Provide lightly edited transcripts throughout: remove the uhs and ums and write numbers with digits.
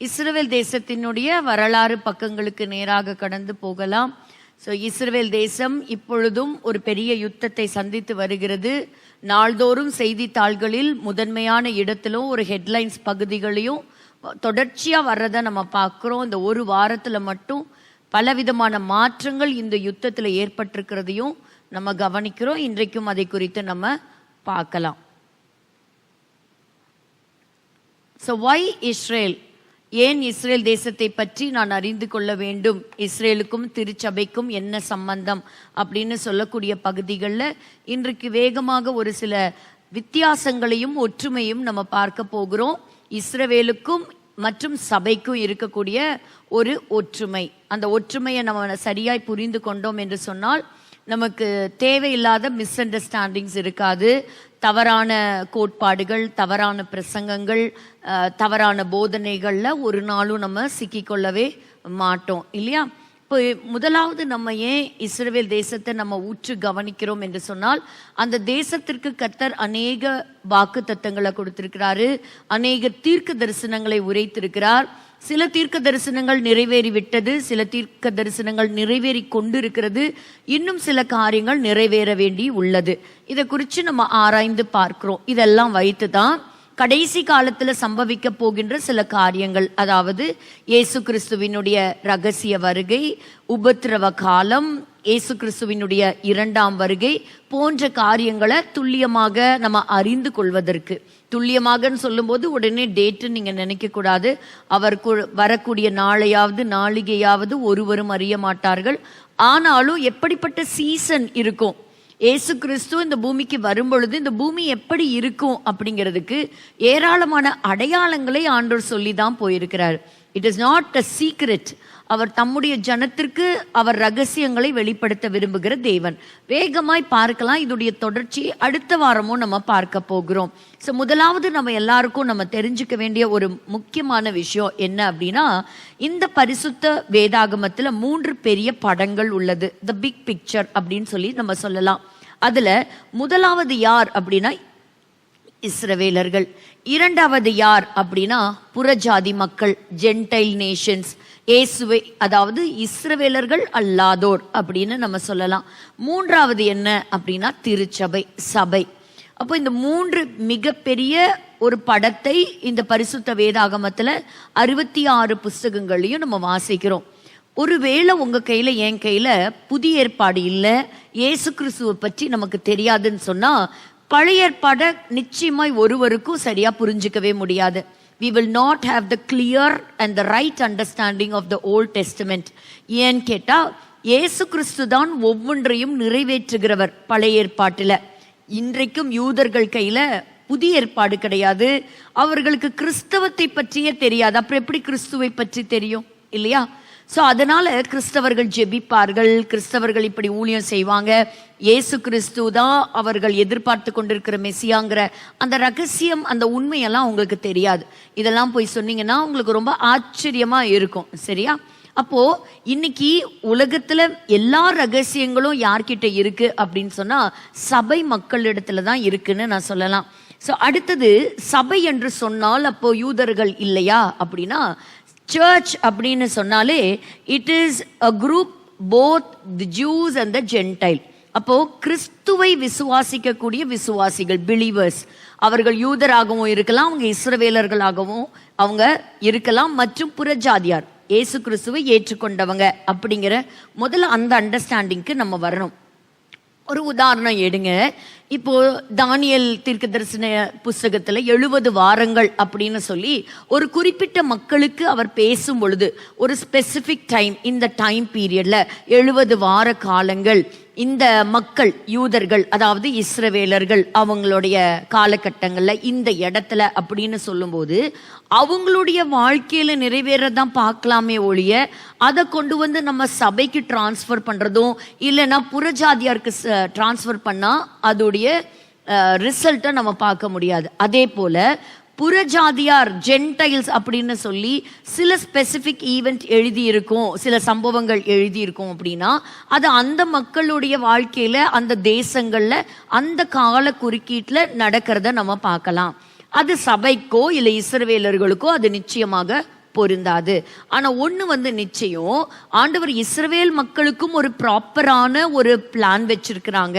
இஸ்ரவேல் தேசத்தினுடைய வரலாறு பக்கங்களுக்கு நேராக கடந்து போகலாம். ஸோ இஸ்ரவேல் தேசம் இப்பொழுதும் ஒரு பெரிய யுத்தத்தை சந்தித்து வருகிறது. நாள்தோறும் செய்தித்தாள்களில் முதன்மையான இடத்திலும் ஒரு ஹெட்லைன்ஸ் பகுதிகளையும் தொடர்ச்சியாக வர்றதை நம்ம பார்க்குறோம். இந்த ஒரு வாரத்தில் மட்டும் பலவிதமான மாற்றங்கள் இந்த யுத்தத்தில் ஏற்பட்டிருக்கிறதையும் நம்ம கவனிக்கிறோம். இன்றைக்கும் அதை குறித்து நம்ம பார்க்கலாம். ஸோ ஒய் இஸ்ரேல், ஏன் இஸ்ரேல் தேசத்தை பற்றி நான் அறிந்து கொள்ள வேண்டும், இஸ்ரேலுக்கும் திருச்சபைக்கும் என்ன சம்பந்தம் அப்படின்னு சொல்லக்கூடிய பகுதிகளில் இன்றைக்கு வேகமாக ஒரு சில வித்தியாசங்களையும் ஒற்றுமையும் நம்ம பார்க்க போகிறோம். இஸ்ரவேலுக்கும் மற்றும் சபைக்கும் இருக்கக்கூடிய ஒரு ஒற்றுமை, அந்த ஒற்றுமையை நம்ம சரியாய் புரிந்து கொண்டோம் என்று சொன்னால் நமக்கு தேவையில்லாத மிஸ் அண்டர்ஸ்டாண்டிங்ஸ் இருக்காது. தவறான கோட்பாடுகள், தவறான பிரசங்கங்கள், தவறான போதனைகளில் ஒரு நாளும் நம்ம சிக்கிக்கொள்ளவே மாட்டோம் இல்லையா? இப்போ முதலாவது நம்ம ஏன் இஸ்ரவேல் தேசத்தை நம்ம உற்று கவனிக்கிறோம் என்று சொன்னால், அந்த தேசத்திற்கு கர்த்தர் அநேக வாக்கு தத்தங்களை கொடுத்திருக்கிறாரு, அநேக தீர்க்க தரிசனங்களை உரைத்திருக்கிறார். சில தீர்க்க தரிசனங்கள் நிறைவேறிவிட்டது, சில தீர்க்க தரிசனங்கள் நிறைவேறி கொண்டிருக்கிறது, இன்னும் சில காரியங்கள் நிறைவேற வேண்டி உள்ளது. இதை குறித்து நம்ம ஆராய்ந்து பார்க்கிறோம். இதெல்லாம் வைத்து தான் கடைசி காலத்தில் சம்பவிக்க போகின்ற சில காரியங்கள், அதாவது இயேசு கிறிஸ்துவினுடைய ரகசிய வருகை, உபத்திரவ காலம், இயேசு கிறிஸ்துவினுடைய இரண்டாம் வருகை போன்ற காரியங்களை துல்லியமாக நம்ம அறிந்து கொள்வதற்கு, துல்லியமாகன்னு சொல்லும்போது உடனே டேட்டு நீங்கள் நினைக்கக்கூடாது. அவர் வரக்கூடிய நாளையாவது நாளிகையாவது ஒருவரும் அறிய மாட்டார்கள். ஆனாலும் எப்படிப்பட்ட சீசன் இருக்கும், இயேசு கிறிஸ்து இந்த பூமிக்கு வரும்பொழுது இந்த பூமி எப்படி இருக்கும் அப்படிங்கிறதுக்கு ஏராளமான அடையாளங்களை ஆண்டவர் சொல்லி தான் போயிருக்கிறார். It is not a secret. அவர் தம்முடைய ஜனத்திற்கு அவர் ரகசியங்களை வெளிப்படுத்த விரும்புகிற தேவன். வேகமாய் பார்க்கலாம். இதோடைய தொடர்ச்சி அடுத்த வாரமும் நம்ம பார்க்க போகிறோம். ஸோ முதலாவது நம்ம எல்லாருக்கும் நம்ம தெரிஞ்சுக்க வேண்டிய ஒரு முக்கியமான விஷயம் என்ன அப்படின்னா, இந்த பரிசுத்த வேதாகமத்தில் 3 பெரிய படங்கள் உள்ளது. த பிக் பிக்சர் அப்படின்னு சொல்லி நம்ம சொல்லலாம். அதில் முதலாவது யார் அப்படின்னா இஸ்ரவேலர்கள். இரண்டாவது யார் அப்படின்னா புறஜாதி மக்கள், ஜென்டைல் நேஷன்ஸ். இயேசுவை, அதாவது இஸ்ரவேலர்கள் அல்லாதோர் அப்படின்னு நம்ம சொல்லலாம். மூன்றாவது என்ன அப்படின்னா திருச்சபை, சபை. அப்போ இந்த 3 மிகப்பெரிய ஒரு படத்தை இந்த பரிசுத்த வேதாகமத்தில் 66 புஸ்தகங்களையும் நம்ம வாசிக்கிறோம். ஒருவேளை உங்கள் கையில், என் கையில் புதிய ஏற்பாடு இல்லை, இயேசு கிறிஸ்துவை பற்றி நமக்கு தெரியாதுன்னு சொன்னால் பழைய ஏற்பாடை நிச்சயமாய் ஒருவருக்கும் சரியாக புரிஞ்சிக்கவே முடியாது. We will not have the clear and the right understanding of the Old Testament. ஏன் கேட்டால் இயேசு கிறிஸ்து தான் ஒவ்வொன்றையும் நிறைவேற்றுகிறவர் பழைய ஏற்பாட்டில். இன்றைக்கும் யூதர்கள் கையில் புதிய ஏற்பாடு கிடையாது. அவர்களுக்கு கிறிஸ்தவத்தை பற்றியே தெரியாது. அப்புறம் எப்படி கிறிஸ்துவை பற்றி தெரியும் இல்லையா? ஸோ அதனால கிறிஸ்தவர்கள் ஜெபிப்பார்கள், கிறிஸ்தவர்கள் இப்படி ஊழியம் செய்வாங்க, இயேசு கிறிஸ்து தான் அவர்கள் எதிர்பார்த்து கொண்டிருக்கிற மெசியாங்கிற அந்த ரகசியம், அந்த உண்மையெல்லாம் உங்களுக்கு தெரியாது. இதெல்லாம் போய் சொன்னீங்கன்னா உங்களுக்கு ரொம்ப ஆச்சரியமாக இருக்கும். சரியா? அப்போது இன்னைக்கு உலகத்தில் எல்லா ரகசியங்களும் யார்கிட்ட இருக்குது அப்படின்னு சொன்னால் சபை மக்களிடத்துல தான் இருக்குன்னு நான் சொல்லலாம். ஸோ அடுத்தது சபை என்று சொன்னால் அப்போது யூதர்கள் இல்லையா அப்படின்னா, சர்ச் அப்படின்னு சொன்னாலே it is a group both the juice and the gentile. அப்போ கிறிஸ்துவை விசுவாசிக்கக்கூடிய விசுவாசிகள், பிலீவர்ஸ், அவர்கள் யூதராகவும் இருக்கலாம், அவங்க இஸ்ரவேலர்களாகவும் அவங்க இருக்கலாம், மற்றும் புறஜாதியார், இயேசு கிறிஸ்துவை ஏற்றுக்கொண்டவங்க அப்படிங்கிற முதல்ல அந்த அண்டர்ஸ்டாண்டிங்க்கு நம்ம வரணும். ஒரு உதாரணம் எடுங்க. இப்போ தானியேல் தீர்க்க தரிசன புஸ்தகத்தில் 70 வாரங்கள் அப்படின்னு சொல்லி ஒரு குறிப்பிட்ட மக்களுக்கு அவர் பேசும் பொழுது ஒரு ஸ்பெசிஃபிக் டைம், இந்த டைம் பீரியட்ல 70 வார காலங்கள் இந்த மக்கள் யூதர்கள், அதாவது இஸ்ரவேலர்கள் அவங்களுடைய காலகட்டங்களில் இந்த இடத்துல அப்படின்னு சொல்லும்போது அவங்களுடைய வாழ்க்கையில் நிறைவேறதான் பார்க்கலாமே ஒழிய அதை கொண்டு வந்து நம்ம சபைக்கு டிரான்ஸ்ஃபர் பண்ணுறதும் இல்லைன்னா புறஜாதியாருக்கு டிரான்ஸ்ஃபர் பண்ணால் அதோடைய ரிசல்ட்டை நம்ம பார்க்க முடியாது. அதே போல் புறஜாதியார், ஜென்டைல்ஸ் அப்படின்னு சொல்லி சில ஸ்பெசிஃபிக் ஈவெண்ட் எழுதியிருக்கும், சில சம்பவங்கள் எழுதியிருக்கும் அப்படின்னா அது அந்த மக்களுடைய வாழ்க்கையில், அந்த தேசங்களில், அந்த கால குறுக்கீட்டில் நடக்கிறத நம்ம பார்க்கலாம். அது சபைக்கோ இல்லை இஸ்ரவேலர்களுக்கோ அது நிச்சயமாக பொருந்தாது. ஆனா ஒண்ணு நிச்சயம், ஆண்டவர் இஸ்ரவேல் மக்களுக்கும் ஒரு ப்ராப்பரான ஒரு பிளான் வச்சிருக்கிறாங்க.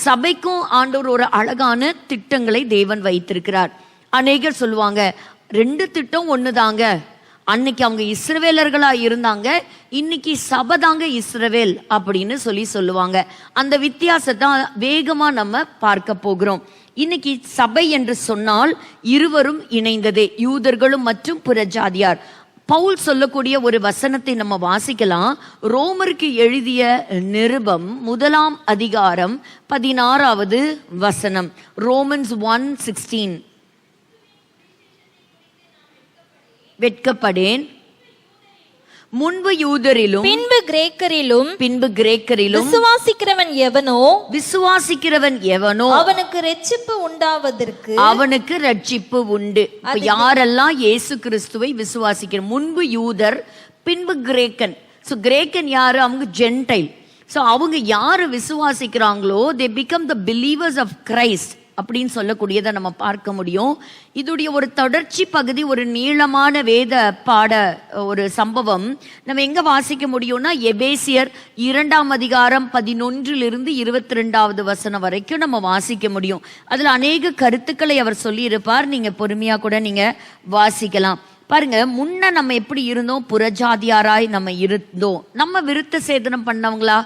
சபைக்கும் ஆண்டவர் ஒரு அழகான திட்டங்களை தேவன் வைத்திருக்கிறார். அநேகர் சொல்லுவாங்க 2 திட்டம் ஒண்ணுதாங்க, அன்னைக்கு அவங்க இஸ்ரவேலர்களா இருந்தாங்க, இன்னைக்கு சபை தாங்க இஸ்ரவேல் அப்படின்னு சொல்லுவாங்க. அந்த வித்தியாசத்தை வேகமா நம்ம பார்க்க போகிறோம். இன்னைக்கு சபை என்று சொன்னால் இருவரும் இணைந்ததே, யூதர்களும் மற்றும் புறஜாதியார். பவுல் சொல்லக்கூடிய ஒரு வசனத்தை நம்ம வாசிக்கலாம். ரோமருக்கு எழுதிய நிருபம் 1 அதிகாரம் 16வது வசனம். ரோமன்ஸ் 1:16. வெட்கப்படேன், முன்பு யூதரிலும் பின்பு கிரேக்கரிலும் விசுவாசிக்கிறவன் எவனோ அவனுக்கு ரட்சிப்பு உண்டு. யாரெல்லாம் இயேசு கிறிஸ்துவை விசுவாசிக்கிற, முன்பு யூதர் பின்பு கிரேக்கன். சோ கிரேக்கன் யாரு? அவங்க ஜென்டைல். சோ அவங்க யாரு விசுவாசிக்கிறாங்களோ they become the believers of Christ அப்படின்னு சொல்லக்கூடியதை நம்ம பார்க்க முடியும். இதுடைய ஒரு தொடர்ச்சி பகுதி, ஒரு நீளமான வேத பாட ஒரு சம்பவம் நம்ம எங்க வாசிக்க முடியும்னா, எபேசியர் 2 அதிகாரம் 11 22 வசனம் வரைக்கும் நம்ம வாசிக்க முடியும். அதுல அநேக கருத்துக்களை அவர் சொல்லி இருப்பார். நீங்க பொறுமையா கூட நீங்க வாசிக்கலாம். பாருங்க, முன்ன நம்ம எப்படி இருந்தோம்? புறஜாதியாராய் நம்ம இருந்தோம். நம்ம விருத்த சேதனம் பண்ணவங்களா?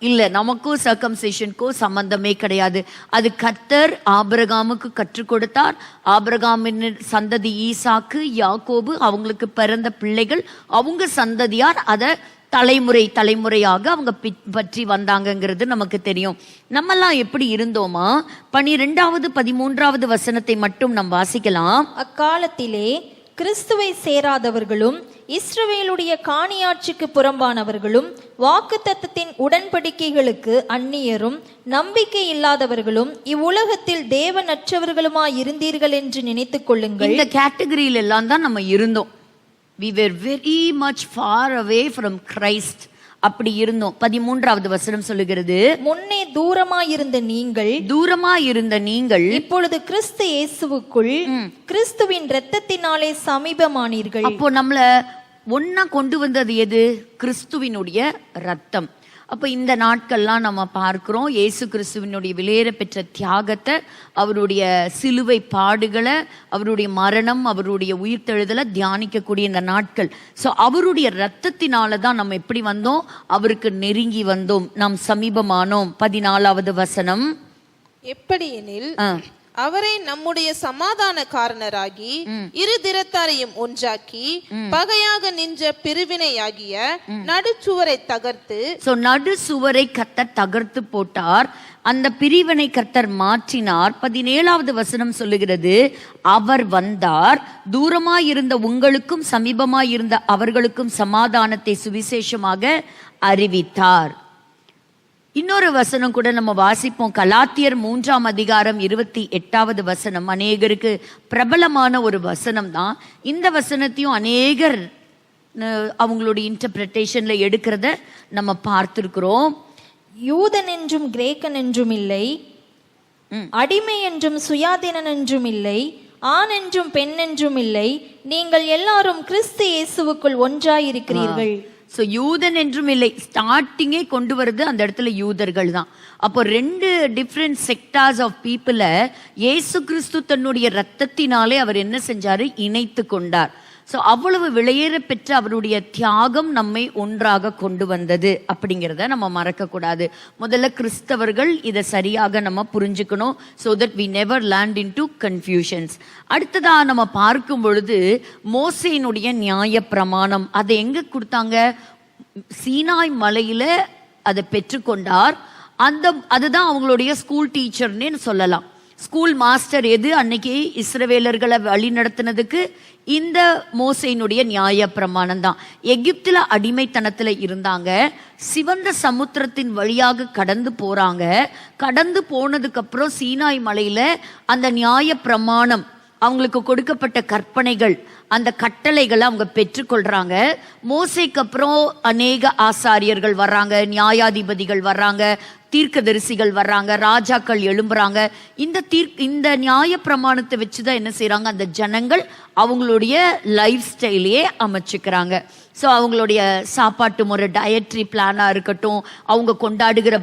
இல்ல, நமக்கும் சர்க்கம்சேஷனுக்கும் சம்பந்தமே கிடையாது. அது கர்த்தர் ஆபிரகாமுக்கு கற்றுக் கொடுத்தார். ஆபிரகாமின் சந்ததி ஈசாக்கு, யாக்கோபு, அவங்களுக்கு பிறந்த பிள்ளைகள், அவங்க சந்ததியார் அதை தலைமுறையாக அவங்க பற்றி வந்தாங்கங்கிறது நமக்கு தெரியும். நம்மெல்லாம் எப்படி இருந்தோமா? 12வது 13வது வசனத்தை மட்டும் நாம் வாசிக்கலாம். அக்காலத்திலே கிறிஸ்துவை சேராதவர்களும் இஸ்ரவேலுடைய காணியாட்சிக்கு புறம்பானவர்களும் வாக்குத்தத்தத்தின் உடன்படிக்கைகளுக்கு அந்நியரும் நம்பிக்கை இல்லாதவர்களும் இவ்வுலகத்தில் தேவனற்றவர்களுமாய் இருந்தீர்கள் என்று நினைத்துக் கொள்ளுங்கள். இந்த கேட்டகரியில எல்லாம் தான் நம்ம இருந்தோம். We were very much far away from Christ. அப்படி இருந்தோம். 13வது வசனம் சொல்லுகிறது, முன்னே தூரமாயிருந்த நீங்கள் இப்பொழுது கிறிஸ்து இயேசுவுக்குள் கிறிஸ்துவின் இரத்தத்தினாலே சமீபமானீர்கள். அப்போ நம்மள ஒன்னா கொண்டு வந்தது எது? கிறிஸ்துவினுடைய ரத்தம். அப்ப இந்த நாட்கள்லாம் நம்ம பார்க்கிறோம் இயேசு கிறிஸ்துவினுடைய விலையேற பெற்ற தியாகத்தை, அவருடைய சிலுவை பாடுகளை, அவருடைய மரணம், அவருடைய உயிர்த்தெழுதலை தியானிக்கக்கூடிய இந்த நாட்கள். சோ அவருடைய ரத்தத்தினால தான் நம்ம எப்படி வந்தோம்? அவருக்கு நெருங்கி வந்தோம், நாம் சமீபமானோம். 14வது வசனம். எப்படியெனில் அவரை நம்முடைய சமாதான காரணராகி இரு திறத்தாரையும் ஒன்றாக்கி பகையாக நின்ற பிரிவினையாகிய நடுச்சுவரை தகர்த்து, நடுசுவரை கர்த்தர் தகர்த்து போட்டார். அந்த பிரிவினை கர்த்தர் மாற்றினார். 17வது வசனம் சொல்லுகிறது, அவர் வந்தார், தூரமாயிருந்த உங்களுக்கும் சமீபமாயிருந்த அவர்களுக்கும் சமாதானத்தை சுவிசேஷமாக அறிவித்தார். இன்னொரு வசனம் கூட நம்ம வாசிப்போம். கலாத்தியர் 3 அதிகாரம் 28வது வசனம் அநேகருக்கு பிரபலமான ஒரு வசனம் தான். இந்த வசனத்தையும் அநேகர் அவங்களுடைய இன்டர்பிரேஷன்ல எடுக்கிறத நம்ம பார்த்திருக்கிறோம். யூதன் என்றும் கிரேக்கன் என்றும் இல்லை, அடிமை என்றும் சுயாதீனன் என்றும் இல்லை, ஆண் என்றும் பெண் என்றும் இல்லை, நீங்கள் எல்லாரும் கிறிஸ்து இயேசுவுக்குள் ஒன்றாயிருக்கிறீர்கள். ஸோ யூதன் என்றும் இல்லை. ஸ்டார்டிங்கே கொண்டு வருது அந்த இடத்துல யூதர்கள் தான். அப்போ 2 டிஃப்ரெண்ட் செக்டார்ஸ் ஆஃப் பீப்புளை இயேசு கிறிஸ்து தன்னுடைய ரத்தத்தினாலே அவர் என்ன செஞ்சாரு? இணைத்து கொண்டார். ஸோ அவ்வளவு விலையேற பெற்ற அவருடைய தியாகம் நம்மை ஒன்றாக கொண்டு வந்தது அப்படிங்கிறத நம்ம மறக்கக்கூடாது. முதல்ல கிறிஸ்தவர்கள் இதை சரியாக நம்ம புரிஞ்சுக்கணும். So that we never land into confusions. அடுத்ததா நம்ம பார்க்கும் பொழுது மோசேயினுடைய நியாய பிரமாணம் அதை எங்க கொடுத்தாங்க? சீனாய் மலையில அதை பெற்றுக்கொண்டார். அதுதான் அவங்களுடைய ஸ்கூல் டீச்சர்னு சொல்லலாம். ஸ்கூல் மாஸ்டர் எது? அன்னைக்கு இஸ்ரவேலர்களை வழி நடத்தினதுக்கு இந்த மோசேயினுடைய நியாய பிரமாணம் தான். எகிப்துல அடிமைத்தனத்துல இருந்தாங்க, சிவந்த சமுத்திரத்தின் வழியாக கடந்து போறாங்க. கடந்து போனதுக்கு அப்புறம் சீனாய் மலையில அந்த நியாய பிரமாணம், அவங்களுக்கு கொடுக்கப்பட்ட கற்பனைகள், அந்த கட்டளைகளை அவங்க பெற்றுக்கொள்றாங்க. மோசேக்கு அப்புறம் அநேக ஆசாரியர்கள் வர்றாங்க, நியாயாதிபதிகள் வர்றாங்க, தீர்க்கதரிசிகள் வர்றாங்க, ராஜாக்கள் எழும்புறாங்க. இந்த நியாய பிரமாணத்தை வச்சுதான் என்ன செய்யறாங்க, அந்த ஜனங்கள் அவங்களுடைய லைஃப் ஸ்டைலையே அமைச்சுக்கிறாங்க. ஸோ அவங்களுடைய சாப்பாட்டு முறை, டயட்ரி பிளானா இருக்கட்டும், அவங்க கொண்டாடுகிற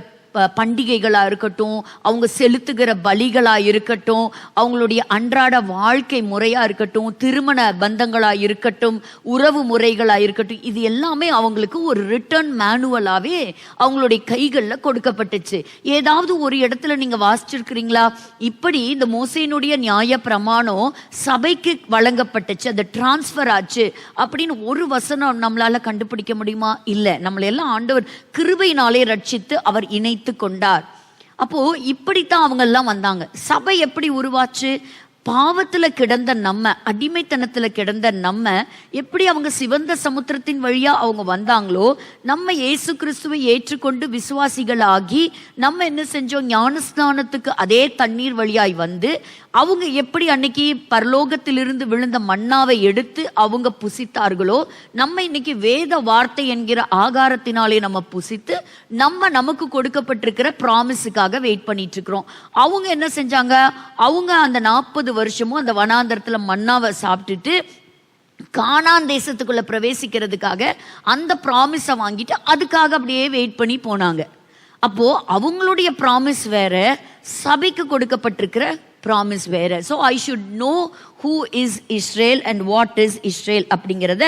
பண்டிகைகளா இருக்கட்டும், அவங்க செலுத்துகிற பலிகளா இருக்கட்டும், அவங்களுடைய அன்றாட வாழ்க்கை முறையா இருக்கட்டும், திருமண பந்தங்களா இருக்கட்டும், உறவு முறைகளா இருக்கட்டும், இது எல்லாமே அவங்களுக்கு ஒரு ரிட்டர்ன் மேனுவலாவே அவங்களுடைய கைகளில் கொடுக்கப்பட்டுச்சு. ஏதாவது ஒரு இடத்துல நீங்க வாசிச்சிருக்கிறீங்களா, இப்படி இந்த மோசேனுடைய நியாய பிரமாணம் சபைக்கு வழங்கப்பட்டுச்சு, அது டிரான்ஸ்பர் ஆச்சு அப்படின்னு ஒரு வசனம் நம்மளால கண்டுபிடிக்க முடியுமா? இல்லை. நம்மள எல்லாம் ஆண்டவர் கிருபையினாலே ரட்சித்து அவர் இணைத்து கொண்டார். அப்போ இப்படித்தான் அவங்க எல்லாம் வந்தாங்க. சபை எப்படி உருவாச்சு? பாவத்துல கிடந்த நம்ம, அடிமைத்தனத்துல கிடந்த நம்ம, எப்படி அவங்க சிவந்த சமுத்திரத்தின் வழியா அவங்க வந்தாங்களோ, நம்ம இயேசு கிறிஸ்துவை ஏற்றுக்கொண்டு விசுவாசிகளாகி நம்ம என்ன செஞ்சோம், ஞானஸ்நானத்துக்கு அதே தண்ணீர் வழியாய் வந்து அவங்க எப்படி அன்னைக்கு பரலோகத்திலிருந்து விழுந்த மன்னாவை எடுத்து அவங்க புசித்தார்களோ, நம்ம இன்னைக்கு வேத வார்த்தை என்கிற ஆகாரத்தினாலே நம்ம புசித்து நமக்கு கொடுக்கப்பட்டிருக்கிற ப்ராமிஸுக்காக வெயிட் பண்ணிட்டு இருக்கிறோம். அவங்க என்ன செஞ்சாங்க, அவங்க அந்த 40 வருஷமும் அந்த வனாந்தரத்துல மன்னாவை சாப்பிட்டுட்டு கானான் தேசத்துக்குள்ள பிரவேசிக்கிறதுக்காக அந்த ப்ராமிஸை வாங்கிட்டு அதுக்காக அப்படியே வெயிட் பண்ணி போனாங்க. அப்போ அவங்களுடைய ப்ராமிஸ் வேற, சபைக்கு கொடுக்கப்பட்டிருக்கிற ப்ராமிஸ் வேற. So I should know who is Israel and what is Israel அப்படிங்கிறத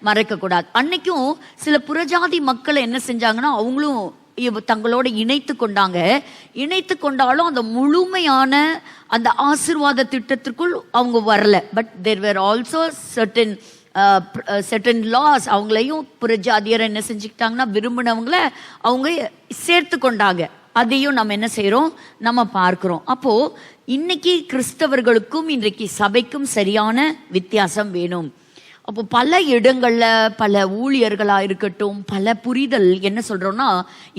மறக்கக்கூடாது. அன்னைக்கும் சில புறஜாதி மக்களை என்ன செஞ்சாங்கன்னா, அவங்களும் தங்களோட இணைத்து கொண்டாங்க. இணைத்து கொண்டாலும் அந்த முழுமையான அந்த ஆசீர்வாத திட்டத்திற்குள் அவங்க வரல. But there were also certain laws. அவங்களையும் புறஜாதியர் என்ன செஞ்சுக்கிட்டாங்கன்னா, விரும்பினவங்கள அவங்க சேர்த்து கொண்டாங்க. அதையும் நம்ம என்ன செய்யறோம், நம்ம பார்க்கிறோம். அப்போ இன்னைக்கு கிறிஸ்தவர்களுக்கும் இன்றைக்கு சபைக்கும் சரியான வித்தியாசம் வேணும். அப்போ பல இடங்கள்ல பல ஊழியர்களா இருக்கட்டும், பல புரிதல் என்ன சொல்றோம்னா,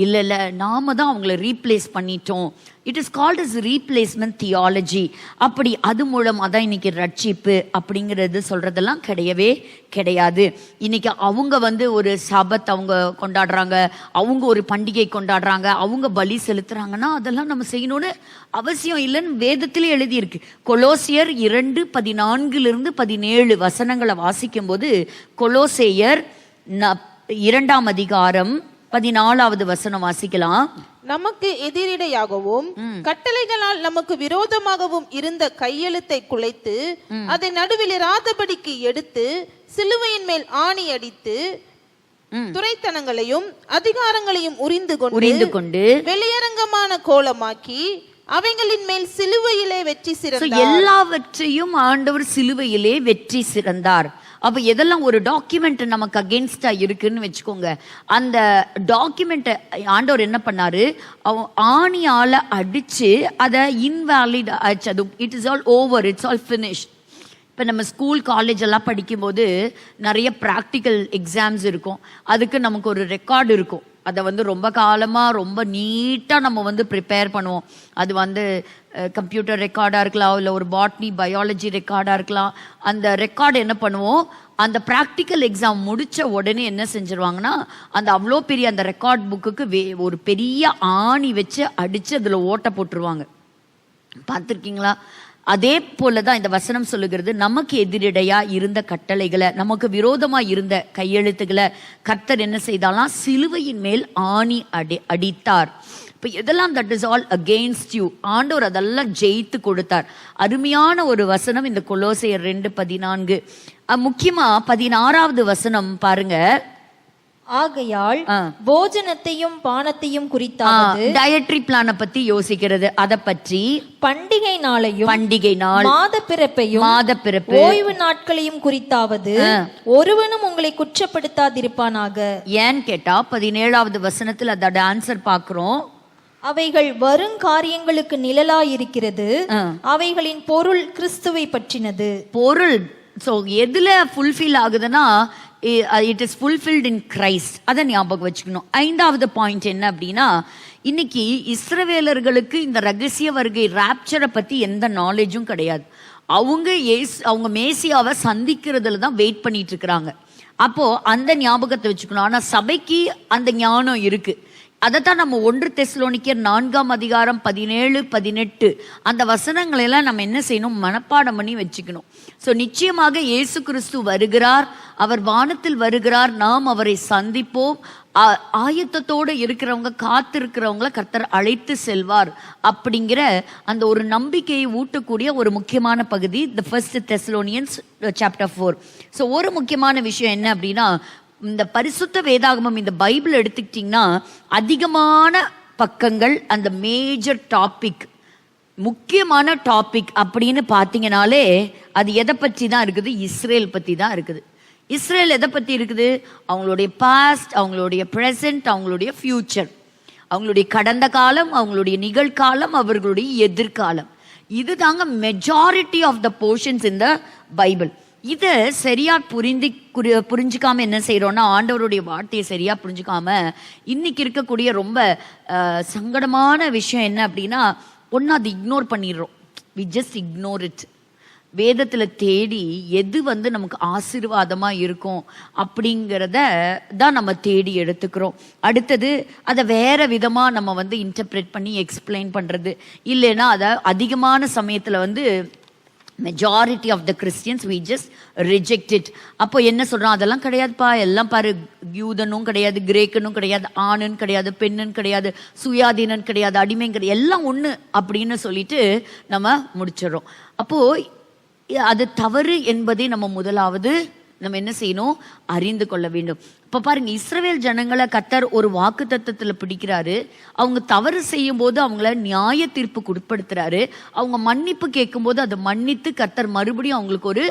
இல்ல நாம தான் அவங்கள ரீப்ளேஸ் பண்ணிட்டோம். It is called as replacement theology. அப்படி அது மூலமா தான் இன்னைக்கு ரட்சிப்பு அப்படிங்கிறது சொல்றதெல்லாம் கிடையவே கிடையாது. இன்னைக்கு அவங்க ஒரு சபத் அவங்க கொண்டாடுறாங்க, அவங்க ஒரு பண்டிகை கொண்டாடுறாங்க, அவங்க பலி செலுத்துறாங்கன்னா அதெல்லாம் நம்ம செய்யணும்னு அவசியம் இல்லைன்னு வேதத்திலே எழுதியிருக்கு. கொலோசியர் 2:14-17 வசனங்களை வாசிக்கும் போது, கொலோசேயர் 2ஆம் அதிகாரம் 14வது வசனம் வாசிக்கலாம். நமக்கு எதிரிடையாகவும் கட்டளைகளால் நமக்கு விரோதமாகவும் இருந்த கையெழுத்தை குலைத்து அதை நடுவில் இராதபடிக்கு எடுத்து சிலுவையின் மேல் ஆணி அடித்து துரைத்தனங்களையும் அதிகாரங்களையும் உரிந்து கொண்டு வெளியரங்கமான கோலமாக்கி அவைகளின் மேல் சிலுவையிலே வெற்றி சிறந்தார். எல்லாவற்றையும் ஆண்டவர் சிலுவையிலே வெற்றி சிறந்தார். அப்ப எதெல்லாம் ஒரு டாக்குமெண்ட் நமக்கு அகெயின்ஸ்டா இருக்குன்னு வச்சுக்கோங்க, அந்த டாக்குமெண்ட் ஆண்டவர் என்ன பண்ணாரு, ஆணியால அடிச்சு அதை இன்வாலிட் ஆச்சு. அது it is all over, it's all finish. இப்போ நம்ம ஸ்கூல் காலேஜ் எல்லாம் படிக்கும்போது நிறைய ப்ராக்டிக்கல் எக்ஸாம்ஸ் இருக்கும். அதுக்கு நமக்கு ஒரு ரெக்கார்டு இருக்கும். அதை ரொம்ப காலமாக ரொம்ப நீட்டாக நம்ம ப்ரிப்பேர் பண்ணுவோம். அது கம்ப்யூட்டர் ரெக்கார்டாக இருக்கலாம், இல்லை ஒரு பாட்னி பயாலஜி ரெக்கார்டாக இருக்கலாம். அந்த ரெக்கார்டு என்ன பண்ணுவோம், அந்த ப்ராக்டிக்கல் எக்ஸாம் முடித்த உடனே என்ன செஞ்சிருவாங்கன்னா, அந்த அவ்வளோ பெரிய அந்த ரெக்கார்ட் புக்குக்கு ஒரு பெரிய ஆணி வச்சு அடித்து அதில் ஓட்டை போட்டுருவாங்க. பார்த்துருக்கீங்களா? அதே போலதான் இந்த வசனம் சொல்லுகிறது, நமக்கு எதிரிடையா இருந்த கட்டளைகளை, நமக்கு விரோதமா இருந்த கையெழுத்துக்களை கர்த்தர் என்ன செய்தாலாம், சிலுவையின் மேல் ஆணி அடித்தார். இப்ப எதெல்லாம் that is all against you, ஆண்டவர் அதெல்லாம் ஜெயித்து கொடுத்தார். அருமையான ஒரு வசனம் இந்த கொலோசையர் 2:14. முக்கியமா 16வது வசனம் பாருங்க. ஆகையால் போஜனத்தையும் பானத்தையும் குறித்தாவது, டயட்ரி பிளான பத்தி யோசிக்கிறது, அதை பற்றி பண்டிகை நாள், மாத பிறப்பு, ஓய்வு நாட்களையும் குறித்தாவது ஒருவனும் உங்களை குற்றப்படுத்தாதிருப்பானாக. ஏன்னு கேட்டா 17வது வசனத்துல அதோட ஆன்சர் பாக்குறோம். அவைகள் வருங்காரியங்களுக்கு நிழலாயிருக்கிறது, அவைகளின் பொருள் கிறிஸ்துவை பற்றினது. பொருள் எதுல ஃபுல்ஃபில் ஆகுதுன்னா, it is fulfilled in Christ. அதை ஞாபகம் வச்சுக்கணும். 5வது பாயிண்ட் என்ன அப்படின்னா, இன்னைக்கு இஸ்ரவேலர்களுக்கு இந்த ரகசிய வருகை ராப்சரை பத்தி எந்த நாலேஜும் கிடையாது. அவங்க மேசியாவை சந்திக்கிறதுல தான் வெயிட் பண்ணிட்டு இருக்கிறாங்க. அப்போ அந்த ஞாபகத்தை வச்சுக்கணும். ஆனா சபைக்கு அந்த ஞானம் இருக்கு. அதைத்தான் நம்ம 1 தெசலோனிக்கர் 4ஆம் அதிகாரம் 17, 18 அந்த வசனங்களை எல்லாம் நம்ம என்ன செய்யணும், மனப்பாடம் பண்ணி வச்சுக்கணும். ஸோ நிச்சயமாக இயேசு கிறிஸ்து வருகிறார், அவர் வானத்தில் வருகிறார், நாம் அவரை சந்திப்போம். ஆயத்தத்தோடு இருக்கிறவங்க, காத்திருக்கிறவங்களை கர்த்தர் அழைத்து செல்வார் அப்படிங்கிற அந்த ஒரு நம்பிக்கையை ஊட்டக்கூடிய ஒரு முக்கியமான பகுதி the 1 Thessalonians chapter 4. ஸோ ஒரு முக்கியமான விஷயம் என்ன அப்படின்னா, இந்த பரிசுத்த வேதாகமம், இந்த பைபிள் எடுத்துக்கிட்டிங்கன்னா அதிகமான பக்கங்கள் அந்த மேஜர் டாபிக், முக்கியமான டாபிக் அப்படின்னு பார்த்தீங்கனாலே அது எதை பற்றி தான் இருக்குது, இஸ்ரேல் பற்றி தான் இருக்குது. இஸ்ரேல் எதை பற்றி இருக்குது, அவங்களுடைய பாஸ்ட், அவங்களுடைய ப்ரெசன்ட், அவங்களுடைய ஃபியூச்சர், அவங்களுடைய கடந்த காலம், அவங்களுடைய நிகழ்காலம், அவர்களுடைய எதிர்காலம். இது தாங்க majority of the portions in the Bible. இதை சரியா புரிஞ்சுக்காம என்ன செய்யறோம்னா, ஆண்டவருடைய வார்த்தையை சரியா புரிஞ்சுக்காம இன்னைக்கு இருக்கக்கூடிய ரொம்ப சங்கடமான விஷயம் என்ன அப்படின்னா, ஒன்று அது இக்னோர் பண்ணிடுறோம். We just ignore it. வேதத்துல தேடி எது நமக்கு ஆசீர்வாதமா இருக்கும் அப்படிங்கிறத தான் நம்ம தேடி எடுத்துக்கிறோம். அடுத்தது அதை வேற விதமா நம்ம இன்டர்பிரேட் பண்ணி எக்ஸ்பிளைன் பண்றது, இல்லைன்னா அதை அதிகமான சமயத்துல majority of the Christians we just reject it. அப்போ என்ன சொல்றோம், அதெல்லாம் கிடையாதுப்பா, எல்லாம் பாரு, யூதனும் கிடையாது, கிரேக்கனும் கிடையாது, ஆணுன்னு கிடையாது, பெண்ணுன்னு கிடையாது, சுயாதீனன் கிடையாது, அடிமை கிடையாது, எல்லாம் ஒண்ணு அப்படின்னு சொல்லிட்டு நம்ம முடிச்சிடறோம். அப்போ அது தவறு என்பதை நம்ம முதலாவது நம்ம என்ன செய்யணும், அறிந்து கொள்ள வேண்டும். இப்ப பாருங்க, இஸ்ரவேல் ஜனங்களை கர்த்தர் ஒரு வாக்கு தத்தத்துல பிடிக்கிறாரு. அவங்க தவறு செய்யும் போது அவங்கள நியாய தீர்ப்புக்கு உட்படுத்துறாரு. அவங்க மன்னிப்பு கேட்கும் போது அதை மன்னித்து கர்த்தர் மறுபடியும் அவங்களுக்கு ஒரு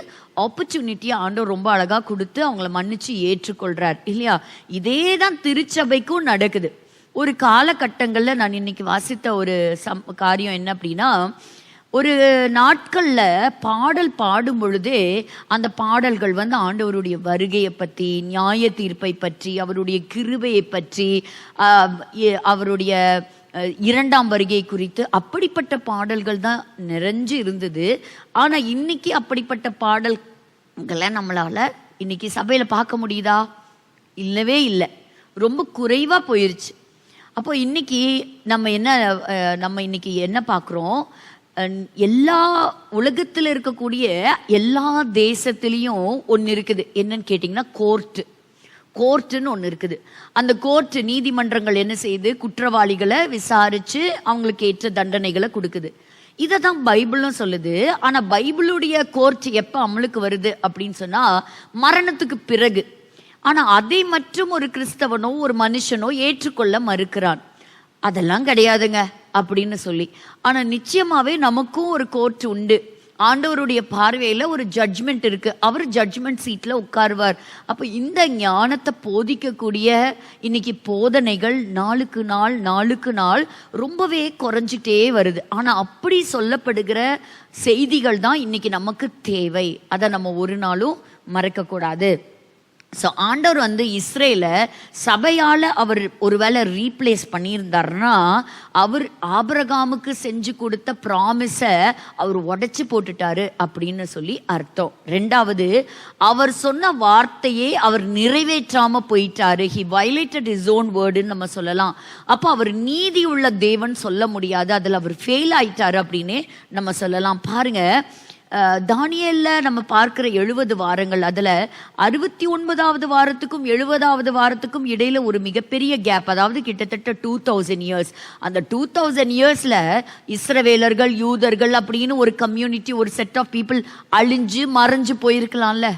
ஆப்பர்ச்சுனிட்டியை ஆண்டவர் ரொம்ப அழகா கொடுத்து அவங்கள மன்னிச்சு ஏற்றுக்கொள்றார் இல்லையா? இதே தான் திருச்சபைக்கும் நடக்குது. ஒரு காலகட்டங்கள்ல நான் இன்னைக்கு வாசித்த ஒரு காரியம் என்ன அப்படின்னா, ஒரு நாட்கள்ல பாடல் பாடும் பொழுதே அந்த பாடல்கள் ஆண்டவருடைய வருகையை பற்றி, நியாய தீர்ப்பை பற்றி, அவருடைய கிருபையை பற்றி, அவருடைய 2ஆம் வருகை குறித்து அப்படிப்பட்ட பாடல்கள் தான் நிறைஞ்சு இருந்தது. ஆனா இன்னைக்கு அப்படிப்பட்ட பாடல்களை நம்மளால இன்னைக்கு சபையில பார்க்க முடியுதா? இல்லவே இல்லை, ரொம்ப குறைவா போயிருச்சு. அப்போ இன்னைக்கு நம்ம இன்னைக்கு என்ன பார்க்குறோம், எல்லா உலகத்தில் இருக்கக்கூடிய எல்லா தேசத்திலையும் ஒன்று இருக்குது. என்னன்னு கேட்டிங்கன்னா, கோர்ட்டுன்னு ஒன்று இருக்குது. அந்த கோர்ட்டு, நீதிமன்றங்கள் என்ன செய்யுது, குற்றவாளிகளை விசாரித்து அவங்களுக்கு ஏற்ற தண்டனைகளை கொடுக்குது. இதை தான் பைபிளும் சொல்லுது. ஆனால் பைபிளுடைய கோர்ட் எப்போ அமலுக்கு வருது அப்படின்னு சொன்னால், மரணத்துக்கு பிறகு. ஆனால் அதை மற்றும் ஒரு கிறிஸ்தவனோ ஒரு மனுஷனோ ஏற்றுக்கொள்ள மறுக்கிறான். அதெல்லாம் கிடையாதுங்க அப்படின்னு சொல்லி. ஆனா நிச்சயமாவே நமக்கும் ஒரு கோர்ட் உண்டு. ஆண்டவருடைய பார்வையில ஒரு ஜட்ஜ்மெண்ட் இருக்கு. அவர் ஜட்ஜ்மெண்ட் சீட்ல உட்காருவார். அப்ப இந்த ஞானத்தை போதிக்கக்கூடிய இன்னைக்கு போதனைகள் நாளுக்கு நாள் ரொம்பவே குறைஞ்சிட்டே வருது. ஆனா அப்படி சொல்லப்படுகிற செய்திகள் தான் இன்னைக்கு நமக்கு தேவை. அதை நம்ம ஒரு நாளும் மறக்க கூடாது. ஸோ ஆண்டவர் இஸ்ரேலை சபையால் அவர் ஒருவேளை ரீப்ளேஸ் பண்ணியிருந்தாருன்னா, அவர் ஆபிரகாமுக்கு செஞ்சு கொடுத்த ப்ராமிஸை அவர் உடைச்சு போட்டுட்டாரு அப்படின்னு சொல்லி அர்த்தம். 2வது, அவர் சொன்ன வார்த்தையே அவர் நிறைவேற்றாம போயிட்டாரு. ஹி வயலேட்டட் ஹிஸ் ஓன் வேர்டுன்னு நம்ம சொல்லலாம். அப்போ அவர் நீதி உள்ள தேவன் சொல்ல முடியாது, அதில் அவர் ஃபெயில் ஆயிட்டாரு அப்படின்னே நம்ம சொல்லலாம். பாருங்க, தானியேல்ல நம்ம பார்க்கிற 70 வாரங்கள், அதுல 69வது வாரத்துக்கும் 70வது வாரத்துக்கும் இடையில ஒரு மிகப்பெரிய கேப், அதாவது கிட்டத்தட்ட 2000 இயர்ஸ். அந்த 2000 இயர்ஸ்ல இஸ்ரவேலர்கள், யூதர்கள் அப்படின்னு ஒரு கம்யூனிட்டி, ஒரு செட் ஆஃப் பீப்புள் அழிஞ்சு மறைஞ்சு போயிருக்கலாம்ல.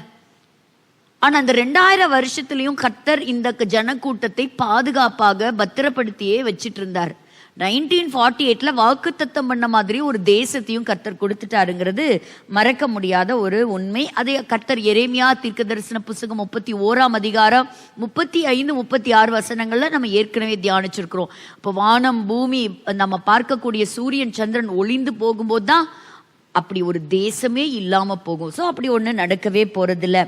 ஆனா அந்த 2000 வருஷத்துலயும் கர்த்தர் இந்த ஜனக்கூட்டத்தை பாதுகாப்பாக பத்திரப்படுத்தியே வச்சிட்டு இருந்தார். 1948 வாக்குத்தத்தம் பண்ண மாதிரி ஒரு தேசத்தையும் கர்த்தர் கொடுத்துட்டாருங்கிறது மறக்க முடியாத ஒரு உண்மை. அதை கர்த்தர் எரேமியா தீர்க்கதரிசன புத்தகம் 31ஆம் அதிகாரம் 35, 36 வசனங்கள்ல நம்ம ஏற்கனவே தியானிச்சிருக்கிறோம். இப்போ வானம் பூமி நம்ம பார்க்கக்கூடிய சூரியன் சந்திரன் ஒளிந்து போகும்போது தான் அப்படி ஒரு தேசமே இல்லாம போகும். ஸோ அப்படி ஒண்ணு நடக்கவே போறதில்ல.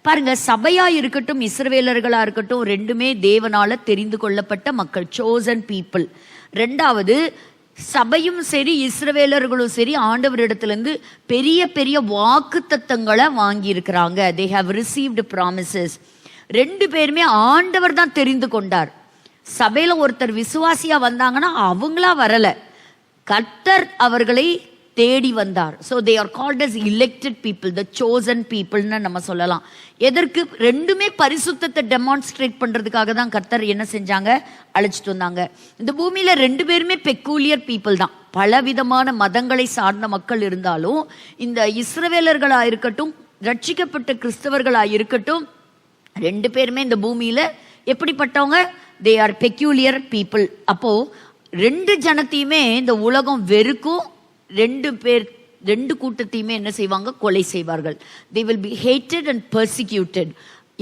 பாருங்க, சபையா இருக்கட்டும் இஸ்ரவேலர்களா இருக்கட்டும், ரெண்டுமே தேவனால தெரிந்து கொள்ளப்பட்ட மக்கள், சோசன் பீப்புள். 2வது, சபையும் சரி இஸ்ரவேலர்களும் சரி ஆண்டவரிடத்திலிருந்து பெரிய பெரிய வாக்கு தத்தங்களை வாங்கி இருக்கிறாங்க. they have received promises. 2 பேருமே ஆண்டவர் தான் தெரிந்து கொண்டார். சபையில ஒருத்தர் விசுவாசியா வந்தாங்கன்னா அவங்களா வரல, கர்த்தர் அவர்களை தேடி வந்தார். So they are called as elected people, the chosen peopleன்னு நம்ம சொல்லலாம். எதற்கு? ரெண்டுமே பரிசுத்தத்தை டெமான்ஸ்ட்ரேட் பண்றதுக்காக தான் கர்த்தர் என்ன செஞ்சாங்க, அழைச்சிட்டு வந்தாங்க. இந்த பூமியில ரெண்டு பேருமே பெக்கூலியர் பீப்புள் தான். பலவிதமான மதங்களை சார்ந்த மக்கள் இருந்தாலும் இந்த இஸ்ரவேலர்களா இருக்கட்டும், ரட்சிக்கப்பட்ட கிறிஸ்தவர்களா இருக்கட்டும், ரெண்டு பேருமே இந்த பூமியில எப்படிப்பட்டவங்க? They are peculiar people. அப்போ ரெண்டு ஜனத்தையுமே இந்த உலகம் வெறுக்கும், ரெண்டு கூட்டத்தையுமே என்ன செய்வாங்க? கொலை செய்வார்கள். they will be hated and persecuted.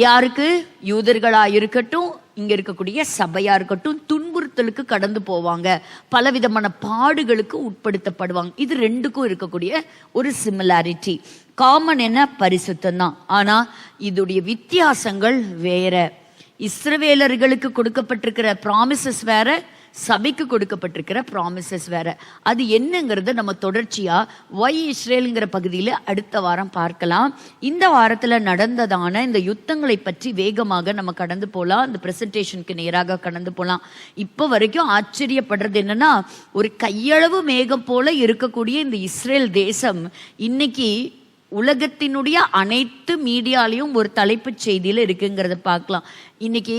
யாருக்கு? யூதர்களா இருக்கட்டும், இங்க இருக்கக்கூடிய சபையா இருக்கட்டும், துன்புறுத்தலுக்கு கடந்து போவாங்க, பலவிதமான பாடுகளுக்கு உட்படுத்தப்படுவாங்க. இது ரெண்டுக்கும் இருக்கக்கூடிய ஒரு சிமிலாரிட்டி. காமன் என்ன? பரிசுத்தம் தான். ஆனா இதோடைய வித்தியாசங்கள் வேற. இஸ்ரவேலர்களுக்கு கொடுக்கப்பட்டிருக்கிற ப்ராமிசஸ் வேற, சபைக்கு கொடுக்கப்பட்டிருக்கிற ப்ராமிசஸ் வேற. அது என்னங்கிறத நம்ம தொடர்ச்சியா ஒய் இஸ்ரேலுங்கிற பகுதியில் அடுத்த வாரம் பார்க்கலாம். இந்த வாரத்தில் நடந்ததான இந்த யுத்தங்களை பற்றி வேகமாக நம்ம கடந்து போகலாம், இந்த பிரசன்டேஷனுக்கு நேராக கடந்து போகலாம். இப்போ வரைக்கும் ஆச்சரியப்படுறது என்னன்னா, ஒரு கையளவு மேகம் போல இருக்கக்கூடிய இந்த இஸ்ரேல் தேசம் இன்னைக்கு உலகத்தினுடைய அனைத்து மீடியாலையும் ஒரு தலைப்புச் செய்தியில் இருக்குங்கிறத பார்க்கலாம். இன்னைக்கு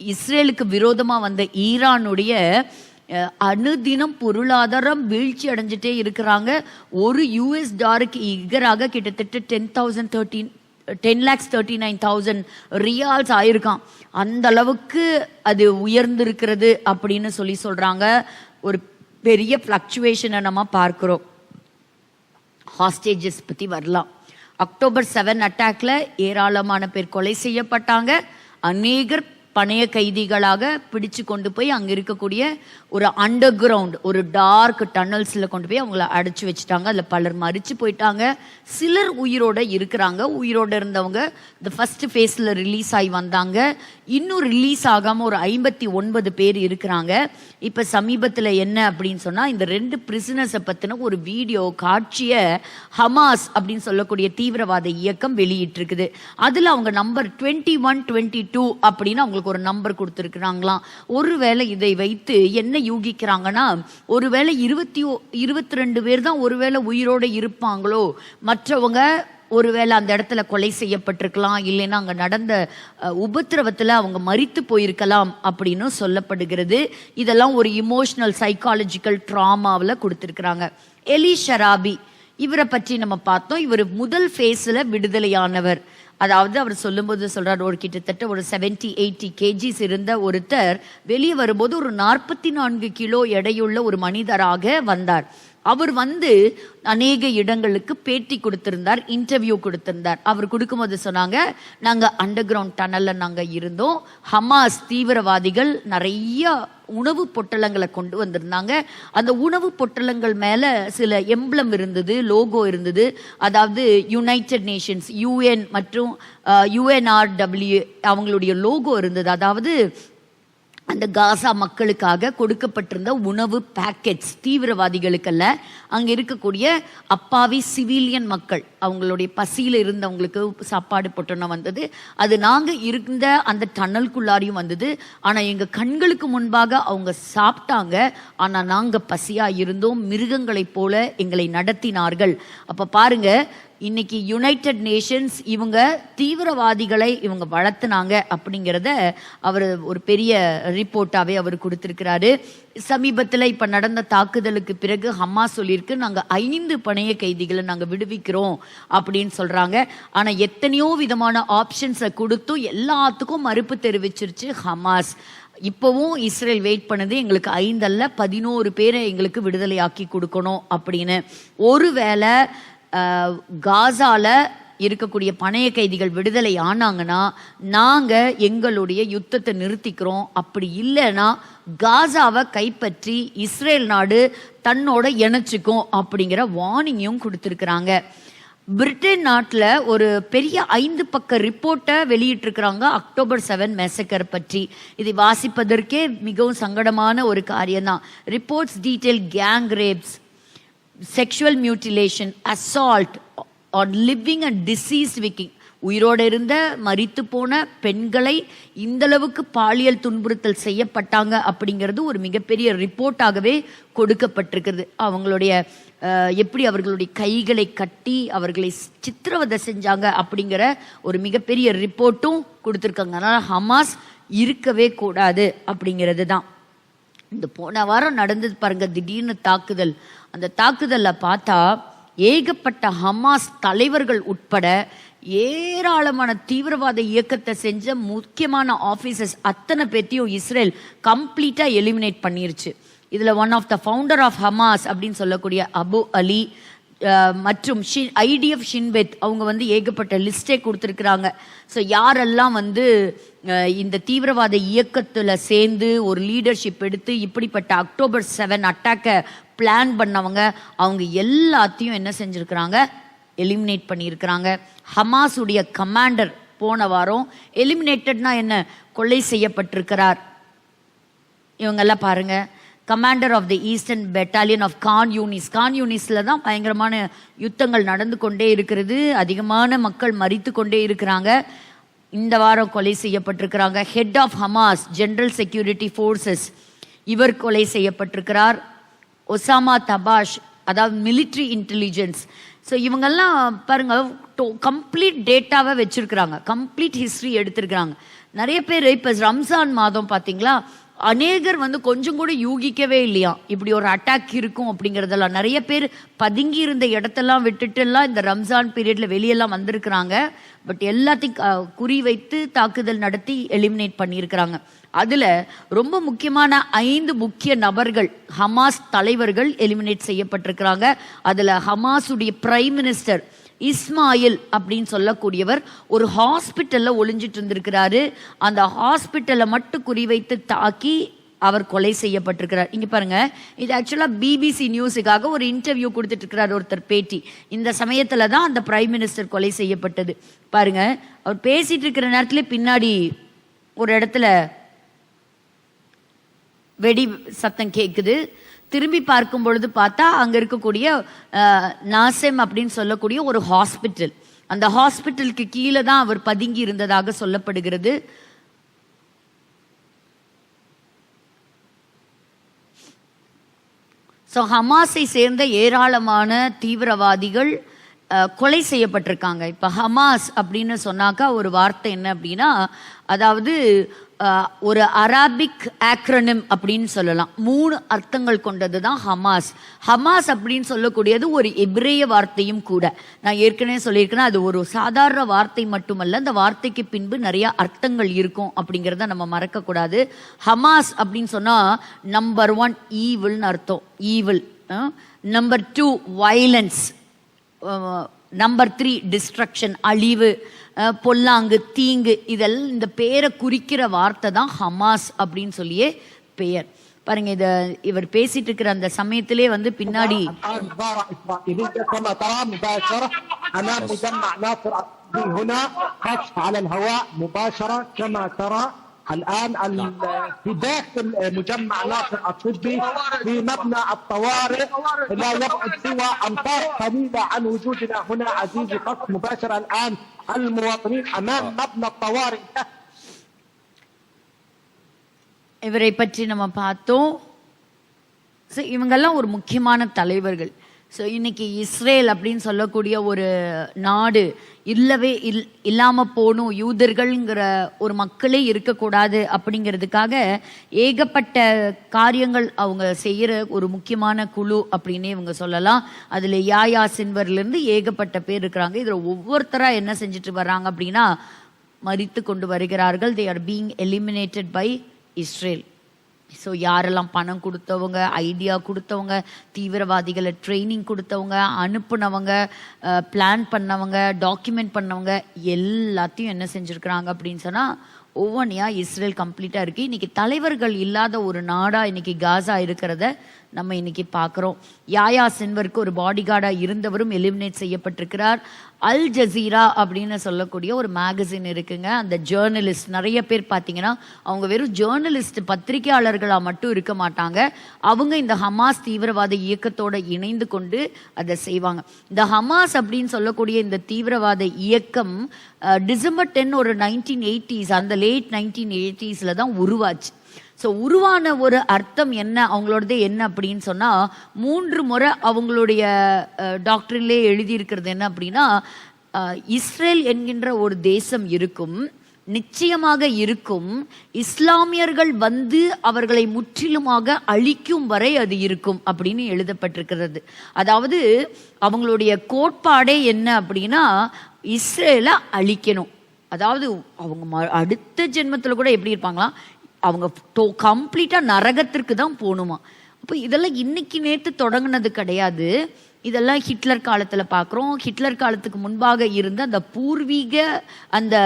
இஸ்ரேலுக்கு விரோதமா வந்த ஈரானுடைய அனுதினம் பொருளாதாரம் வீழ்ச்சி அடைஞ்சிட்டே இருக்கிறாங்க. ஒரு US$க்கு இகராக கிட்டத்தட்ட 10,39,000 ரியால்ஸ் ஆயிருக்கான். அந்த அளவுக்கு அது உயர்ந்திருக்கிறது அப்படின்னு சொல்றாங்க. ஒரு பெரிய ஃப்ளக்சுவேஷனை நம்ம பார்க்கிறோம். ஹாஸ்டேஜஸ் பத்தி வரலாம். October 7 அட்டாக்ல ஏராளமான பேர் கொலை செய்யப்பட்டாங்க. அநேகர் பணைய கைதிகளாக பிடிச்சு கொண்டு போய் அங்க இருக்கக்கூடிய ஒரு அண்டர் கிரவுண்ட், ஒரு டார்க் டன்னல்ஸ்ல கொண்டு போய் அவங்கள அடைச்சு வச்சுட்டாங்க. அதுல பலர் மரிச்சு போயிட்டாங்க, சிலர் உயிரோட இருக்கிறாங்க. உயிரோட இருந்தவங்க இந்த ஃபர்ஸ்ட் ஃபேஸ்ல ரிலீஸ் ஆகி வந்தாங்க. இன்னும் ரிலீஸ் ஆகாம ஒரு 59 பேர் இருக்கிறாங்க. இப்ப சமீபத்துல என்ன அப்படின்னு சொன்னா, இந்த 2 பிரிசனர்ஸை பத்தின ஒரு வீடியோ காட்சியை ஹமாஸ் அப்படின்னு சொல்லக்கூடிய தீவிரவாத இயக்கம் வெளியிட்டு இருக்குது. அதுல அவங்க நம்பர் 21, 22 அப்படின்னு அவங்களுக்கு ஒரு நம்பர் கொடுத்துருக்குறாங்களாம். ஒருவேளை இதை வைத்து என்ன யூகிக்கிறாங்கன்னா, ஒருவேளை 22 பேர் தான் ஒருவேளை உயிரோட இருப்பாங்களோ, மற்றவங்க ஒருவேளை அந்த இடத்துல கொலை செய்யப்பட்டிருக்கலாம், இல்லைன்னா அங்க நடந்த உபத்திரவத்துல அவங்க மரித்து போயிருக்கலாம் அப்படின்னு சொல்லப்படுகிறது. இதெல்லாம் ஒரு இமோஷனல் சைக்காலஜிக்கல் ட்ராமாவில் கொடுத்துருக்குறாங்க. எலி ஷராபி, இவரை பற்றி நம்ம பார்த்தோம். இவர் முதல் ஃபேஸ்ல விடுதலையானவர். அதாவது அவர் சொல்லும்போது சொல்றார், ஒரு கிட்டத்தட்ட ஒரு 70-80 kgs இருந்த ஒருத்தர் வெளியே வரும்போது ஒரு 44 கிலோ எடையுள்ள ஒரு மனிதராக வந்தார். அவர் வந்து அநேக இடங்களுக்கு பேட்டி கொடுத்திருந்தார், இன்டர்வியூ கொடுத்திருந்தார். அவர் கொடுக்கும்போது சொன்னாங்க, நாங்க அண்டர் கிரவுண்ட் டனல்ல நாங்க இருந்தோம், ஹமாஸ் தீவிரவாதிகள் நிறைய உணவு பொட்டலங்களை கொண்டு வந்திருந்தாங்க. அந்த உணவு பொட்டலங்கள் மேல சில எம்ப்ளம் இருந்தது, லோகோ இருந்தது. அதாவது யுனைடெட் நேஷன்ஸ், UN மற்றும் UNRW அவங்களுடைய லோகோ இருந்தது. அதாவது அந்த காசா மக்களுக்காக கொடுக்கப்பட்டிருந்த உணவு பேக்கெட்ஸ், தீவிரவாதிகளுக்கல்ல, அங்கே இருக்கக்கூடிய அப்பாவி சிவிலியன் மக்கள், அவங்களுடைய பசியில் இருந்தவங்களுக்கு சாப்பாடு பொட்டணம் வந்தது. அது நாங்கள் இருந்த அந்த டன்னலுக்குள்ளாரையும் வந்தது. ஆனால் எங்கள் கண்களுக்கு முன்பாக அவங்க சாப்பிட்டாங்க. ஆனால் நாங்கள் பசியாக இருந்தோம், மிருகங்களைப் போல எங்களை நடத்தினார்கள். அப்போ பாருங்க, இன்னைக்கு யுனைடெட் நேஷன்ஸ் இவங்க தீவிரவாதிகளை இவங்க வளர்த்துனாங்க அப்படிங்கிறத அவர் ஒரு பெரிய ரிப்போர்ட்டாவே அவர் கொடுத்திருக்கிறாரு. சமீபத்தில் இப்ப நடந்த தாக்குதலுக்கு பிறகு ஹமாஸ் சொல்லியிருக்கு, நாங்க 5 பணைய கைதிகளை நாங்க விடுவிக்கிறோம் அப்படின்னு சொல்றாங்க. ஆனா எத்தனையோ விதமான ஆப்ஷன்ஸை கொடுத்தும் எல்லாத்துக்கும் மறுப்பு தெரிவிச்சிருச்சு ஹமாஸ். இப்போவும் இஸ்ரேல் வெயிட் பண்ணுது, எங்களுக்கு 5 அல்ல 11 பேரை எங்களுக்கு விடுதலையாக்கி கொடுக்கணும் அப்படின்னு. ஒருவேளை காசால இருக்கக்கூடிய பணைய கைதிகள் விடுதலை ஆனாங்கன்னா நாங்க எங்களுடைய யுத்தத்தை நிறுத்திக்கிறோம். அப்படி இல்லைன்னா காசாவை கைப்பற்றி இஸ்ரேல் நாடு தன்னோட இணைச்சிக்கும் அப்படிங்கிற வார்னிங்கும் கொடுத்துருக்குறாங்க. பிரிட்டன் நாட்டில் ஒரு பெரிய 5 பக்க ரிப்போர்ட்டை வெளியிட்டிருக்கிறாங்க October 7 மெசக்கர் பற்றி. இதை வாசிப்பதற்கே மிகவும் சங்கடமான ஒரு காரியம்தான். Reports detail gang rapes, sexual mutilation, assault on living and deceased victim. உயிரோடு இருந்த மரித்து போன பெண்களை இந்தளவுக்கு பாலியல் துன்புறுத்தல் செய்யப்பட்டாங்க அப்படிங்கிறது ஒரு மிகப்பெரிய ரிப்போர்ட்டாகவே கொடுக்கப்பட்டிருக்கிறது. அவங்களுடைய எப்படி அவர்களுடைய கைகளை கட்டி அவர்களை சித்திரவதை செஞ்சாங்க அப்படிங்கிற ஒரு மிகப்பெரிய ரிப்போர்ட்டும் கொடுத்துருக்காங்க. அதனால் ஹமாஸ் இருக்கவே கூடாது அப்படிங்கிறது தான். இந்த போன வாரம் நடந்தது பாருங்க, திடீர்னு தாக்குதல். அந்த தாக்குதலில் பார்த்தா ஏகப்பட்ட ஹமாஸ் தலைவர்கள் உட்பட ஏராளமான தீவிரவாத இயக்கத்தை செஞ்ச முக்கியமான ஆஃபீஸர்ஸ் அத்தனை பேர்த்தையும் இஸ்ரேல் கம்ப்ளீட்டாக எலிமினேட் பண்ணிருச்சு. இதில் one of the founder of Hamas அப்படின்னு சொல்லக்கூடிய அபு அலி மற்றும் ஐடிஎஃப் ஷின்பெத் அவங்க ஏகப்பட்ட லிஸ்டே கொடுத்துருக்குறாங்க. ஸோ யாரெல்லாம் இந்த தீவிரவாத இயக்கத்தில் சேர்ந்து ஒரு லீடர்ஷிப் எடுத்து இப்படிப்பட்ட October 7 அட்டாக்கை பிளான் பண்ணவங்க, அவங்க எல்லாத்தையும் என்ன செஞ்சுருக்கிறாங்க, எலிமினேட் பண்ணியிருக்கிறாங்க. ஹமாஸுடைய கமாண்டர் போன வாரம் எலிமினேட்டட்னா என்ன, கொலை செய்யப்பட்டிருக்கிறார். இவங்கெல்லாம் பாருங்க, commander of the eastern battalion of கான் யூனிஸில் தான் பயங்கரமான யுத்தங்கள் நடந்து கொண்டே இருக்கிறது. அதிகமான மக்கள் மரித்து கொண்டே இருக்கிறாங்க. இந்த வாரம் கொலை செய்யப்பட்டிருக்கிறாங்க. Head of Hamas general security forces இவர் கொலை செய்யப்பட்டிருக்கிறார். ஒசாமா தபாஷ், அதாவது மிலிட்ரி இன்டெலிஜென்ஸ். ஸோ இவங்கெல்லாம் பாருங்க கம்ப்ளீட் டேட்டாவை வச்சிருக்கிறாங்க, கம்ப்ளீட் ஹிஸ்ட்ரி எடுத்திருக்கிறாங்க. நிறைய பேர் இப்போ ரம்ஜான் மாதம் பார்த்தீங்களா, அநேகர் கொஞ்சம் கூட யூகிக்கவே இல்லையா இப்படி ஒரு அட்டாக் இருக்கும் அப்படிங்கிறதெல்லாம். நிறைய பேர் பதுங்கி இருந்த இடத்தெல்லாம் விட்டுட்டுலாம் இந்த ரம்ஜான் பீரியட்ல வெளியெல்லாம் வந்திருக்கிறாங்க. பட் எல்லாத்தையும் குறி வைத்து தாக்குதல் நடத்தி எலிமினேட் பண்ணியிருக்கிறாங்க. அதுல ரொம்ப முக்கியமான 5 முக்கிய நபர்கள், ஹமாஸ் தலைவர்கள் எலிமினேட் செய்யப்பட்டிருக்கிறாங்க. அதுல ஹமாஸுடைய பிரைம் மினிஸ்டர் இஸ்மாயில் அப்படின்னு சொல்லக்கூடியவர் ஒரு ஹாஸ்பிட்டல்ல ஒளிஞ்சிட்டு இருந்திருக்கிறாரு. அந்த ஹாஸ்பிட்டலை மட்டும் குறிவைத்து தாக்கி அவர் கொலை செய்யப்பட்டிருக்கிறார். இங்க பாருங்க, இது ஆக்சுவலா BBC நியூஸுக்காக ஒரு இன்டர்வியூ கொடுத்துட்டு இருக்கிறார் ஒருத்தர் பேட்டி. இந்த சமயத்துல தான் அந்த பிரைம் மினிஸ்டர் கொலை செய்யப்பட்டது. பாருங்க, அவர் பேசிட்டு இருக்கிற நேரத்துல பின்னாடி ஒரு இடத்துல வெடி சத்தம் கேட்குது. திரும்பி பார்க்கும் பொழுது பார்த்தா அங்க இருக்கக்கூடிய நாசெம் அப்படின்னு சொல்லக்கூடிய ஒரு ஹாஸ்பிட்டல், அந்த ஹாஸ்பிட்டலுக்கு கீழே தான் அவர் பதுங்கி இருந்ததாக சொல்லப்படுகிறது. ஸோ ஹமாஸை சேர்ந்த ஏராளமான தீவிரவாதிகள் கொலை செய்யப்பட்டிருக்காங்க. இப்போ ஹமாஸ் அப்படின்னு சொன்னாக்கா ஒரு வார்த்தை என்ன அப்படின்னா, அதாவது ஒரு அரபிக் ஆக்ரனிம் அப்படின்னு சொல்லலாம். 3 அர்த்தங்கள் கொண்டது தான் ஹமாஸ். ஹமாஸ் அப்படின்னு சொல்லக்கூடியது ஒரு எபிரேய வார்த்தையும் கூட. நான் ஏற்கனவே சொல்லியிருக்கேன், அது ஒரு சாதாரண வார்த்தை மட்டுமல்ல, அந்த வார்த்தைக்கு பின்பு நிறைய அர்த்தங்கள் இருக்கும் அப்படிங்கிறத நம்ம மறக்கக்கூடாது. ஹமாஸ் அப்படின்னு சொன்னால் நம்பர் 1 ஈவில்னு அர்த்தம், evil. Number 2 violence. Number 3 destruction, அழிவு, பொல்லாங்கு, தீங்கு. இதெல்லாம் இந்த பேரை குறிக்கிற வார்த்தை தான் ஹமாஸ் அப்படின்னு சொல்லியே பெயர். பாருங்க, இவர் பேசிட்டு இருக்கிற அந்த சமயத்திலே பின்னாடி الآن في داخل مجمع ناصر الطبي في مبنى الطوارئ لا يبعد سوى أمتار قليلة عن وجودنا هنا عزيزي قصف مباشر الآن المواطنين أمام مبنى الطوارئ. இவரை பற்றி நம்ம பார்த்தோம். இவங்கெல்லாம் ஒரு முக்கியமான தலைவர்கள். ஸோ இன்னைக்கு இஸ்ரேல் அப்படின்னு சொல்லக்கூடிய ஒரு நாடு இல்லாமல் போகணும், யூதர்கள்ங்கிற ஒரு மக்களே இருக்கக்கூடாது அப்படிங்கிறதுக்காக ஏகப்பட்ட காரியங்கள் அவங்க செய்கிற ஒரு முக்கியமான குழு அப்படின்னே இவங்க சொல்லலாம். அதில் யாயா சின்வர்லேருந்து ஏகப்பட்ட பேர் இருக்கிறாங்க. இதில் ஒவ்வொருத்தராக என்ன செஞ்சுட்டு வர்றாங்க அப்படின்னா, மரித்து கொண்டு வருகிறார்கள். They are being eliminated by Israel. So யாரெல்லாம் பணம் கொடுத்தவங்க, ஐடியா கொடுத்தவங்க, தீவிரவாதிகளை ட்ரைனிங் கொடுத்தவங்க, அனுப்புனவங்க, பிளான் பண்ணவங்க, டாக்குமெண்ட் பண்ணவங்க எல்லாத்தையும் என்ன செஞ்சுருக்கிறாங்க அப்படின்னு சொன்னால் ஒவ்வொன்றையாக இஸ்ரேல் கம்ப்ளீட்டாக இருக்குது. இன்றைக்கி தலைவர்கள் இல்லாத ஒரு நாடாக இன்றைக்கி காசா இருக்கிறத நம்ம இன்னைக்கு பார்க்குறோம். யாயா சின்வருக்கு ஒரு பாடிகார்டாக இருந்தவரும் எலிமினேட் செய்யப்பட்டிருக்கிறார். அல் ஜசீரா அப்படின்னு சொல்லக்கூடிய ஒரு மேகசின் இருக்குங்க. அந்த ஜேர்னலிஸ்ட் நிறைய பேர் பார்த்தீங்கன்னா அவங்க வெறும் ஜேர்னலிஸ்ட், பத்திரிகையாளர்களாக மட்டும் இருக்க மாட்டாங்க. அவங்க இந்த ஹமாஸ் தீவிரவாத இயக்கத்தோடு இணைந்து கொண்டு அதை செய்வாங்க. இந்த ஹமாஸ் அப்படின்னு சொல்லக்கூடிய இந்த தீவிரவாத இயக்கம் டிசம்பர் 10 ஒரு 1980s, அந்த லேட் 1980s தான் உருவாச்சு. ஸோ உருவான ஒரு அர்த்தம் என்ன, அவங்களோடது என்ன அப்படின்னு சொன்னால், 3 முறை அவங்களுடைய டாக்டரின்லே எழுதியிருக்கிறது என்ன அப்படின்னா, இஸ்ரேல் என்கின்ற ஒரு தேசம் இருக்கும், நிச்சயமாக இருக்கும், இஸ்லாமியர்கள் வந்து அவர்களை முற்றிலுமாக அழிக்கும் வரை அது இருக்கும் அப்படின்னு எழுதப்பட்டிருக்கிறது. அதாவது அவங்களுடைய கோட்பாடே என்ன அப்படின்னா, இஸ்ரேலை அழிக்கணும். அதாவது அவங்க அடுத்த ஜென்மத்தில் கூட எப்படி இருப்பாங்களாம், அவங்க கம்ப்ளீட்டாக நரகத்திற்கு தான் போகணுமா. அப்போ இதெல்லாம் இன்னைக்கு நேற்று தொடங்கினது கிடையாது. இதெல்லாம் ஹிட்லர் காலத்தில் பார்க்குறோம். ஹிட்லர் காலத்துக்கு முன்பாக இருந்த அந்த பூர்வீக அந்த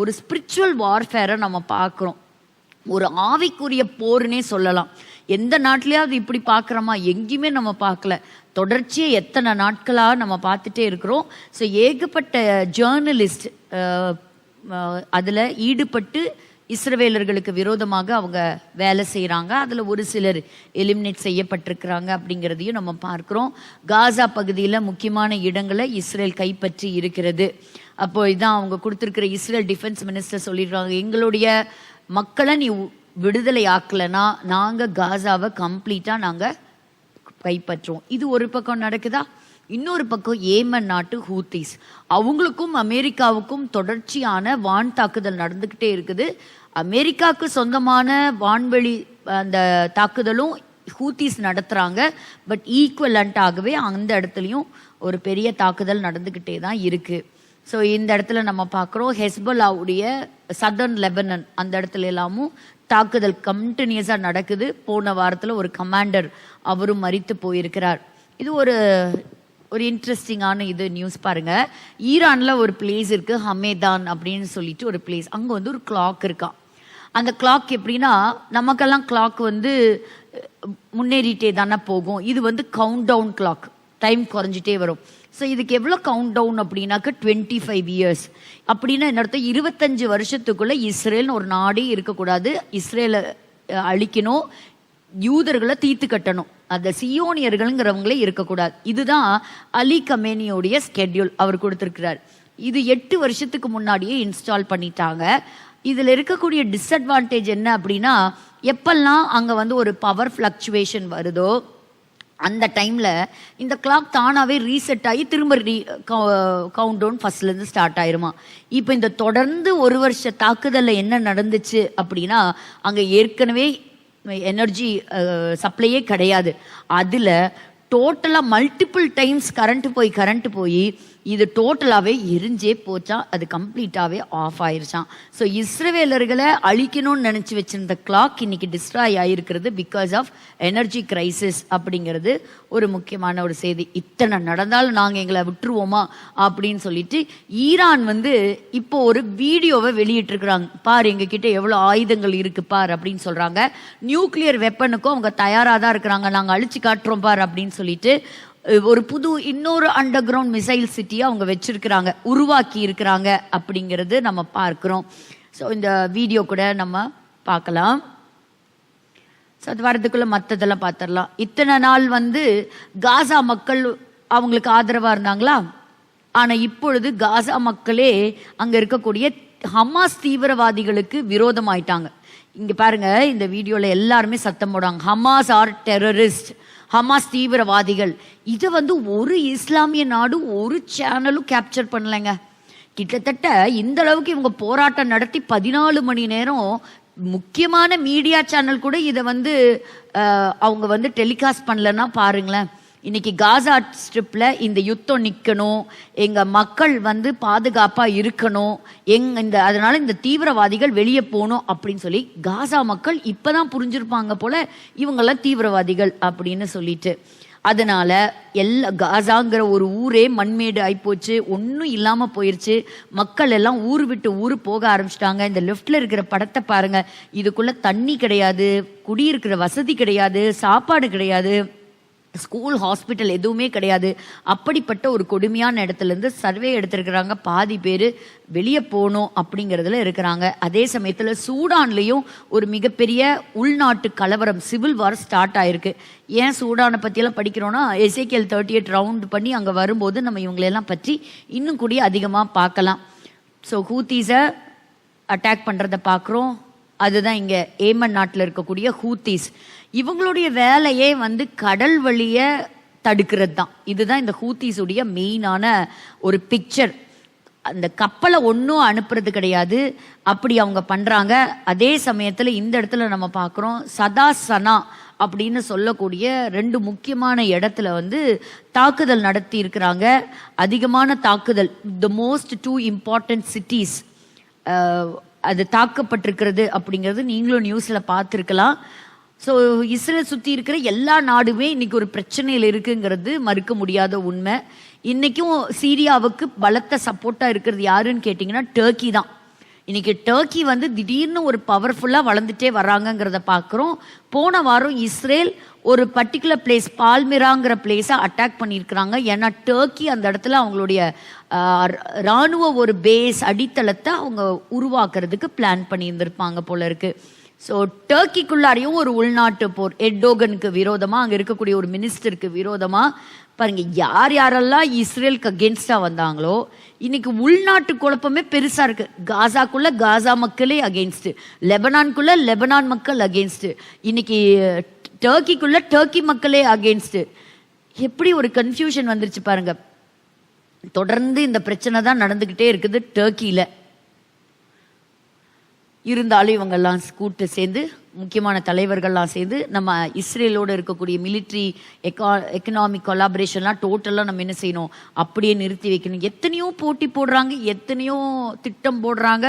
ஒரு ஸ்பிரிச்சுவல் வார்ஃபேரை நம்ம பார்க்குறோம். ஒரு ஆவிக்குரிய போர்னே சொல்லலாம். எந்த நாட்டிலேயாவது இப்படி பார்க்குறோமா? எங்கேயுமே நம்ம பார்க்கல. தொடர்ச்சியாக எத்தனை நாட்களாக நம்ம பார்த்துட்டே இருக்கிறோம். ஸோ ஏகப்பட்ட ஜேர்னலிஸ்ட் அதில் ஈடுபட்டு இஸ்ரவேலர்களுக்கு விரோதமாக அவங்க வேலை செய்கிறாங்க. அதில் ஒரு சிலர் எலிமினேட் செய்யப்பட்டிருக்கிறாங்க அப்படிங்கிறதையும் நம்ம பார்க்குறோம். காசா பகுதியில் முக்கியமான இடங்களை இஸ்ரேல் கைப்பற்றி இருக்கிறது. அப்போ இதான் அவங்க கொடுத்துருக்கிற இஸ்ரேல் டிஃபென்ஸ் மினிஸ்டர் சொல்லிடுறாங்க, எங்களுடைய மக்களை நீ விடுதலை ஆக்கலைன்னா நாங்கள் காசாவை கம்ப்ளீட்டாக நாங்கள் கைப்பற்றுவோம். இது ஒரு பக்கம் நடக்குதா? இன்னொரு பக்கம் ஏமன் நாட்டு ஹூத்திஸ், அவங்களுக்கும் அமெரிக்காவுக்கும் தொடர்ச்சியான வான் தாக்குதல் நடந்துக்கிட்டே இருக்குது. அமெரிக்காவுக்கு சொந்தமான வான்வெளி அந்த தாக்குதலும் ஹூத்திஸ் நடத்துகிறாங்க. பட் ஈக்குவலண்ட்டாகவே அந்த இடத்துலையும் ஒரு பெரிய தாக்குதல் நடந்துக்கிட்டே தான் இருக்குது. ஸோ இந்த இடத்துல நம்ம பார்க்குறோம், ஹெஸ்போலாவுடைய சதர்ன் லெபனன் அந்த இடத்துல எல்லாமும் தாக்குதல் கண்டினியூஸாக நடக்குது. போன வாரத்தில் ஒரு கமாண்டர் அவரும் மரித்து போயிருக்கிறார். இது ஒரு இன்ட்ரெஸ்டிங்கான இது நியூஸ் பாருங்க. ஈரானில் ஒரு பிளேஸ் இருக்கு, ஹமேதான் அப்படின்னு சொல்லிட்டு ஒரு பிளேஸ். அங்கே வந்து ஒரு கிளாக் இருக்கா. அந்த கிளாக் எப்படின்னா, நமக்கெல்லாம் கிளாக் வந்து முன்னேறிட்டே தானே போகும். இது வந்து கவுண்ட் டவுன் கிளாக், டைம் குறைஞ்சிட்டே வரும். ஸோ இதுக்கு எவ்வளோ கவுண்ட் டவுன் அப்படின்னாக்க 25 years. அப்படின்னா என்ன அர்த்தம்? 25 வருஷத்துக்குள்ள இஸ்ரேல்னு ஒரு நாடே இருக்கக்கூடாது, இஸ்ரேலை அழிக்கணும், யூதர்களை தீர்த்து கட்டணும், அந்த சியோனியர்கள்ங்கிறவங்களே இருக்கக்கூடாது. இதுதான் அலி கமேனியோடைய ஸ்கெட்யூல் அவர் கொடுத்துருக்கிறார். இது 8 வருஷத்துக்கு முன்னாடியே இன்ஸ்டால் பண்ணிட்டாங்க. இதில் இருக்கக்கூடிய டிஸ்அட்வான்டேஜ் என்ன அப்படின்னா, எப்பெல்லாம் அங்கே வந்து ஒரு பவர் ஃப்ளக்சுவேஷன் வருதோ அந்த டைமில் இந்த கிளாக் தானாகவே ரீசெட் ஆகி திரும்ப கவுண்ட் டவுன் ஃபர்ஸ்ட்லேருந்து ஸ்டார்ட் ஆயிருமா. இப்போ இந்த தொடர்ந்து ஒரு வருஷ தாக்குதலில் என்ன நடந்துச்சு அப்படின்னா, அங்கே ஏற்கனவே எனர்ஜி சப்ளையே கிடையாது. அதில் டோட்டலாக மல்டிபிள் டைம்ஸ் கரண்ட் போய் இது டோட்டலாகவே எரிஞ்சே போச்சா, அது கம்ப்ளீட்டாகவே ஆஃப் ஆயிருச்சான். ஸோ இஸ்ரவேலர்களை அழிக்கணும்னு நினச்சி வச்சிருந்த கிளாக் இன்னைக்கு டிஸ்ட்ராய் ஆகிருக்கிறது பிகாஸ் ஆஃப் எனர்ஜி கிரைசிஸ் அப்படிங்கிறது ஒரு முக்கியமான ஒரு செய்தி. இத்தனை நடந்தாலும் நாங்கள் எங்களை விட்டுருவோமா அப்படின்னு சொல்லிட்டு ஈரான் வந்து இப்போ ஒரு வீடியோவை வெளியிட்டிருக்கிறாங்க. பார், எங்ககிட்ட எவ்வளோ ஆயுதங்கள் இருக்கு பார் அப்படின்னு சொல்கிறாங்க. நியூக்ளியர் வெப்பனுக்கும் அவங்க தயாராக தான் இருக்கிறாங்க, நாங்கள் அழிச்சு காட்டுறோம் பார் அப்படின்னு சொல்லிட்டு ஒரு இன்னொரு அண்டர் கிரவுண்ட் மிசைல் சிட்டியை அவங்க வச்சிருக்கிறாங்க, உருவாக்கி இருக்கிறாங்க அப்படிங்கிறது நம்ம பார்க்கிறோம். ஸோ இந்த வீடியோ கூட நம்ம பார்க்கலாம். ஸோ அது வரதுக்குள்ள மற்றதெல்லாம் பார்த்துடலாம். இத்தனை நாள் வந்து காசா மக்கள் அவங்களுக்கு ஆதரவாக இருந்தாங்களா? ஆனால் இப்பொழுது காசா மக்களே அங்கே இருக்கக்கூடிய ஹமாஸ் தீவிரவாதிகளுக்கு விரோதமாயிட்டாங்க. இங்கே பாருங்க, இந்த வீடியோவில் எல்லாருமே சத்தம் போடுவாங்க, ஹமாஸ் ஆர் டெரரிஸ்ட், ஹமாஸ் தீவிரவாதிகள். இதை வந்து ஒரு இஸ்லாமிய நாடு ஒரு சேனலும் கேப்சர் பண்ணலைங்க. கிட்டத்தட்ட இந்த அளவுக்கு இவங்க போராட்டம் நடத்தி 14 மணி நேரம் முக்கியமான மீடியா சேனல் கூட இதை வந்து அவங்க வந்து டெலிகாஸ்ட் பண்ணலன்னா பாருங்களேன். இன்னைக்கு காசா ஸ்ட்ரிப்ல இந்த யுத்தம் நிற்கணும், எங்க மக்கள் வந்து பாதுகாப்பா இருக்கணும், அதனால இந்த தீவிரவாதிகள் வெளியே போகணும் அப்படின்னு சொல்லி காசா மக்கள் இப்பதான் புரிஞ்சிருப்பாங்க போல இவங்கெல்லாம் தீவிரவாதிகள் அப்படின்னு சொல்லிட்டு. அதனால காசாங்கிற ஒரு ஊரே மண்மேடு ஆயிப்போச்சு, ஒன்றும் இல்லாம போயிருச்சு. மக்கள் எல்லாம் ஊர் விட்டு ஊர் போக ஆரம்பிச்சிட்டாங்க. இந்த லெஃப்ட்ல இருக்கிற படத்தை பாருங்க, இதுக்குள்ள தண்ணி கிடையாது, குடியிருக்கிற வசதி கிடையாது, சாப்பாடு கிடையாது, ஸ்கூல் ஹாஸ்பிட்டல் எதுவுமே கிடையாது. அப்படிப்பட்ட ஒரு கொடுமையான இடத்துலேருந்து சர்வே எடுத்திருக்கிறாங்க. பாதி பேர் வெளியே போகணும் அப்படிங்கிறதுல இருக்கிறாங்க. அதே சமயத்தில் சூடான்லேயும் ஒரு மிகப்பெரிய உள்நாட்டு கலவரம், சிவில் வார் ஸ்டார்ட் ஆயிருக்கு. ஏன் சூடானை பற்றியெல்லாம் படிக்கிறோன்னா, எசேக்கியேல் 38 ரவுண்ட் பண்ணி அங்கே வரும்போது நம்ம இவங்களெல்லாம் பற்றி இன்னும் கூடிய அதிகமாக பார்க்கலாம். ஸோ ஹூத்தீஸை அட்டாக் பண்ணுறத பார்க்குறோம். அதுதான் இங்கே ஏமன் நாட்டில் இருக்கக்கூடிய ஹூத்தீஸ். இவங்களுடைய வேலையே வந்து கடல் வழியை தடுக்கிறது தான். இதுதான் இந்த ஹூத்தீஸுடைய மெயினான ஒரு பிக்சர். அந்த கப்பலை ஒன்றும் அனுப்புறது கிடையாது, அப்படி அவங்க பண்ணுறாங்க. அதே சமயத்தில் இந்த இடத்துல நம்ம பார்க்குறோம் சதா சனா அப்படின்னு சொல்லக்கூடிய 2 முக்கியமான இடத்துல வந்து தாக்குதல் நடத்தி இருக்கிறாங்க. அதிகமான தாக்குதல், த மோஸ்ட் 2 இம்பார்ட்டன்ட் சிட்டிஸ் அது தாக்கப்பட்டிருக்கிறது அப்படிங்கிறது நீங்களும் நியூஸில் பார்த்துருக்கலாம். ஸோ இஸ்ரேல் சுற்றி இருக்கிற எல்லா நாடுமே இன்னைக்கு ஒரு பிரச்சனையில் இருக்குங்கிறது மறுக்க முடியாத உண்மை. இன்றைக்கும் சீரியாவுக்கு பலத்த சப்போர்ட்டாக இருக்கிறது யாருன்னு கேட்டிங்கன்னா டர்க்கி தான். இன்றைக்கி டர்க்கி வந்து திடீர்னு ஒரு பவர்ஃபுல்லாக வளர்ந்துட்டே வராங்கங்கிறத பார்க்குறோம். போன வாரம் இஸ்ரேல் ஒரு பர்டிகுலர் பிளேஸ் பால்மிராங்கிற பிளேஸை அட்டாக் பண்ணியிருக்கிறாங்க. ஏன்னா டர்க்கி அந்த இடத்துல அவங்களுடைய இராணுவ ஒரு பேஸ் அடித்தளத்தை அவங்க உருவாக்குறதுக்கு பிளான் பண்ணியிருந்திருப்பாங்க போல இருக்குது. ஸோ டர்க்கிக்குள்ளாரையும் ஒரு உள்நாட்டு போர், எர்டோகனுக்கு விரோதமாக, அங்கே இருக்கக்கூடிய ஒரு மினிஸ்டருக்கு விரோதமாக பாருங்க, யார் யாரெல்லாம் இஸ்ரேலுக்கு அகென்ஸ்டாக வந்தாங்களோ இன்னைக்கு உள்நாட்டு குழப்பமே பெருசாக இருக்கு. காசாக்குள்ள காசா மக்களே அகென்ஸ்ட், லெபனான்குள்ள லெபனான் மக்கள் அகென்ஸ்ட், இன்னைக்கு டர்க்கிக்குள்ள டர்க்கி மக்களே அகென்ஸ்ட். எப்படி ஒரு கன்ஃபியூஷன் வந்துருச்சு பாருங்க. தொடர்ந்து இந்த பிரச்சனை தான் நடந்துக்கிட்டே இருக்குது டர்க்கியில். இருந்தாலும் இவங்கெல்லாம் கூட்டு சேர்ந்து, முக்கியமான தலைவர்கள்லாம் சேர்ந்து நம்ம இஸ்ரேலோடு இருக்கக்கூடிய மிலிட்ரி எக்கனாமிக் கொலாபரேஷன்லாம் டோட்டலாக நம்ம என்ன செய்யணும், அப்படியே நிறுத்தி வைக்கணும். எத்தனையோ போட்டி போடுறாங்க, எத்தனையோ திட்டம் போடுறாங்க,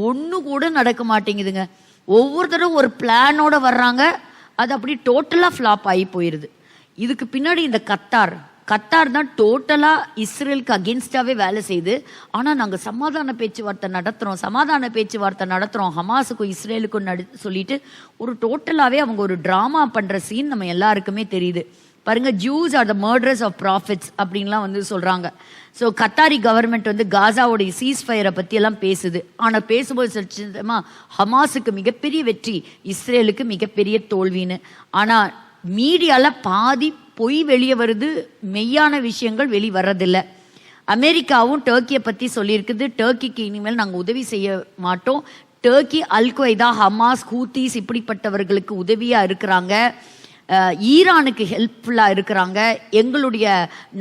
ஒன்று கூட நடக்க மாட்டேங்குதுங்க. ஒவ்வொரு தடவை ஒரு பிளானோட வர்றாங்க, அது அப்படி டோட்டலாக ஃப்ளாப் ஆகி போயிடுது. இதுக்கு பின்னாடி இந்த கத்தார் தான் டோட்டலாக இஸ்ரேலுக்கு அகென்ஸ்டாகவே வேலை செய்யுது. ஆனால் நாங்கள் சமாதான பேச்சுவார்த்தை நடத்துகிறோம் ஹமாஸுக்கும் இஸ்ரேலுக்கும் சொல்லிட்டு ஒரு டோட்டலாகவே அவங்க ஒரு ட்ராமா பண்ணுற சீன் நம்ம எல்லாருக்குமே தெரியுது. பாருங்க, Jews are the murderers of prophets அப்படின்லாம் வந்து சொல்கிறாங்க. ஸோ கத்தாரி கவர்மெண்ட் வந்து காசாவோடைய சீஸ்ஃபயரை பற்றியெல்லாம் பேசுது. ஆனால் பேசும்போது சச்சிதமா ஹமாஸுக்கு மிகப்பெரிய வெற்றி, இஸ்ரேலுக்கு மிகப்பெரிய தோல்வின்னு. ஆனால் மீடியாவில் பாதி பொய் வெளியே வருது, மெய்யான விஷயங்கள் வெளி வர்றதில்லை. அமெரிக்காவும் டர்க்கியை பற்றி சொல்லியிருக்குது, டர்க்கிக்கு இனிமேல் நாங்கள் உதவி செய்ய மாட்டோம். டர்க்கி அல்-கொய்தா, ஹமாஸ், ஹூத்தீஸ் இப்படிப்பட்டவர்களுக்கு உதவியாக இருக்கிறாங்க, ஈரானுக்கு ஹெல்ப்ஃபுல்லாக இருக்கிறாங்க, எங்களுடைய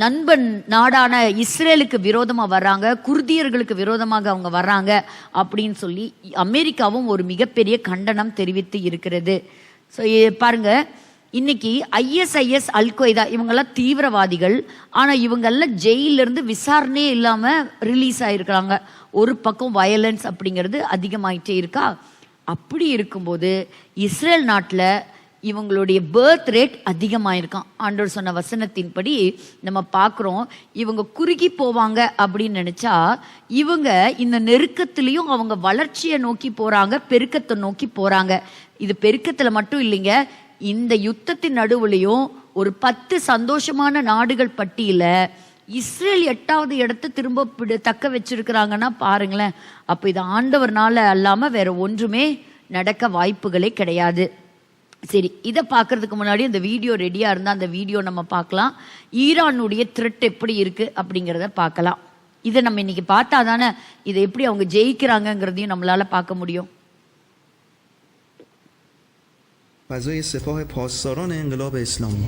நண்பன் நாடான இஸ்ரேலுக்கு விரோதமாக வர்றாங்க, குர்தியர்களுக்கு விரோதமாக அவங்க வர்றாங்க அப்படின்னு சொல்லி அமெரிக்காவும் ஒரு மிகப்பெரிய கண்டனம் தெரிவித்து இருக்கிறது. ஸோ பாருங்க, இன்னைக்கு ISIS அல்-கொய்தா இவங்கெல்லாம் தீவிரவாதிகள். ஆனால் இவங்கெல்லாம் ஜெயிலிருந்து விசாரணையே இல்லாமல் ரிலீஸ் ஆகிருக்கிறாங்க. ஒரு பக்கம் வயலன்ஸ் அப்படிங்கிறது அதிகமாயிட்டே இருக்கா. அப்படி இருக்கும்போது இஸ்ரேல் நாட்டில் இவங்களுடைய பேர்த் ரேட் அதிகமாயிருக்கான். ஆண்டவர் சொன்ன வசனத்தின்படி நம்ம பார்க்குறோம். இவங்க குறுகி போவாங்க அப்படின்னு நினச்சா இவங்க இந்த நெருக்கத்திலையும் அவங்க வளர்ச்சியை நோக்கி போகிறாங்க, பெருக்கத்தை நோக்கி போகிறாங்க. இது பெருக்கத்தில் மட்டும் இல்லைங்க, இந்த யுத்தத்தின் நடுவுலையும் ஒரு 10 சந்தோஷமான நாடுகள் பட்டியல இஸ்ரேல் 8வது இடத்தை திரும்ப தக்க வச்சிருக்கிறாங்கன்னா பாருங்களேன். அப்போ இது ஆண்டவர்னால அல்லாமல் வேற ஒன்றுமே நடக்க வாய்ப்புகளே கிடையாது. சரி, இதை பார்க்கறதுக்கு முன்னாடி இந்த வீடியோ ரெடியாக இருந்தால் அந்த வீடியோ நம்ம பார்க்கலாம். ஈரானுடைய த்ரெட் எப்படி இருக்குது அப்படிங்கிறத பார்க்கலாம். இதை நம்ம இன்னைக்கு பார்த்தா தானே இதை எப்படி அவங்க ஜெயிக்கிறாங்கங்கிறதையும் நம்மளால பார்க்க முடியும். فضای سپاه پاسداران انقلاب اسلامی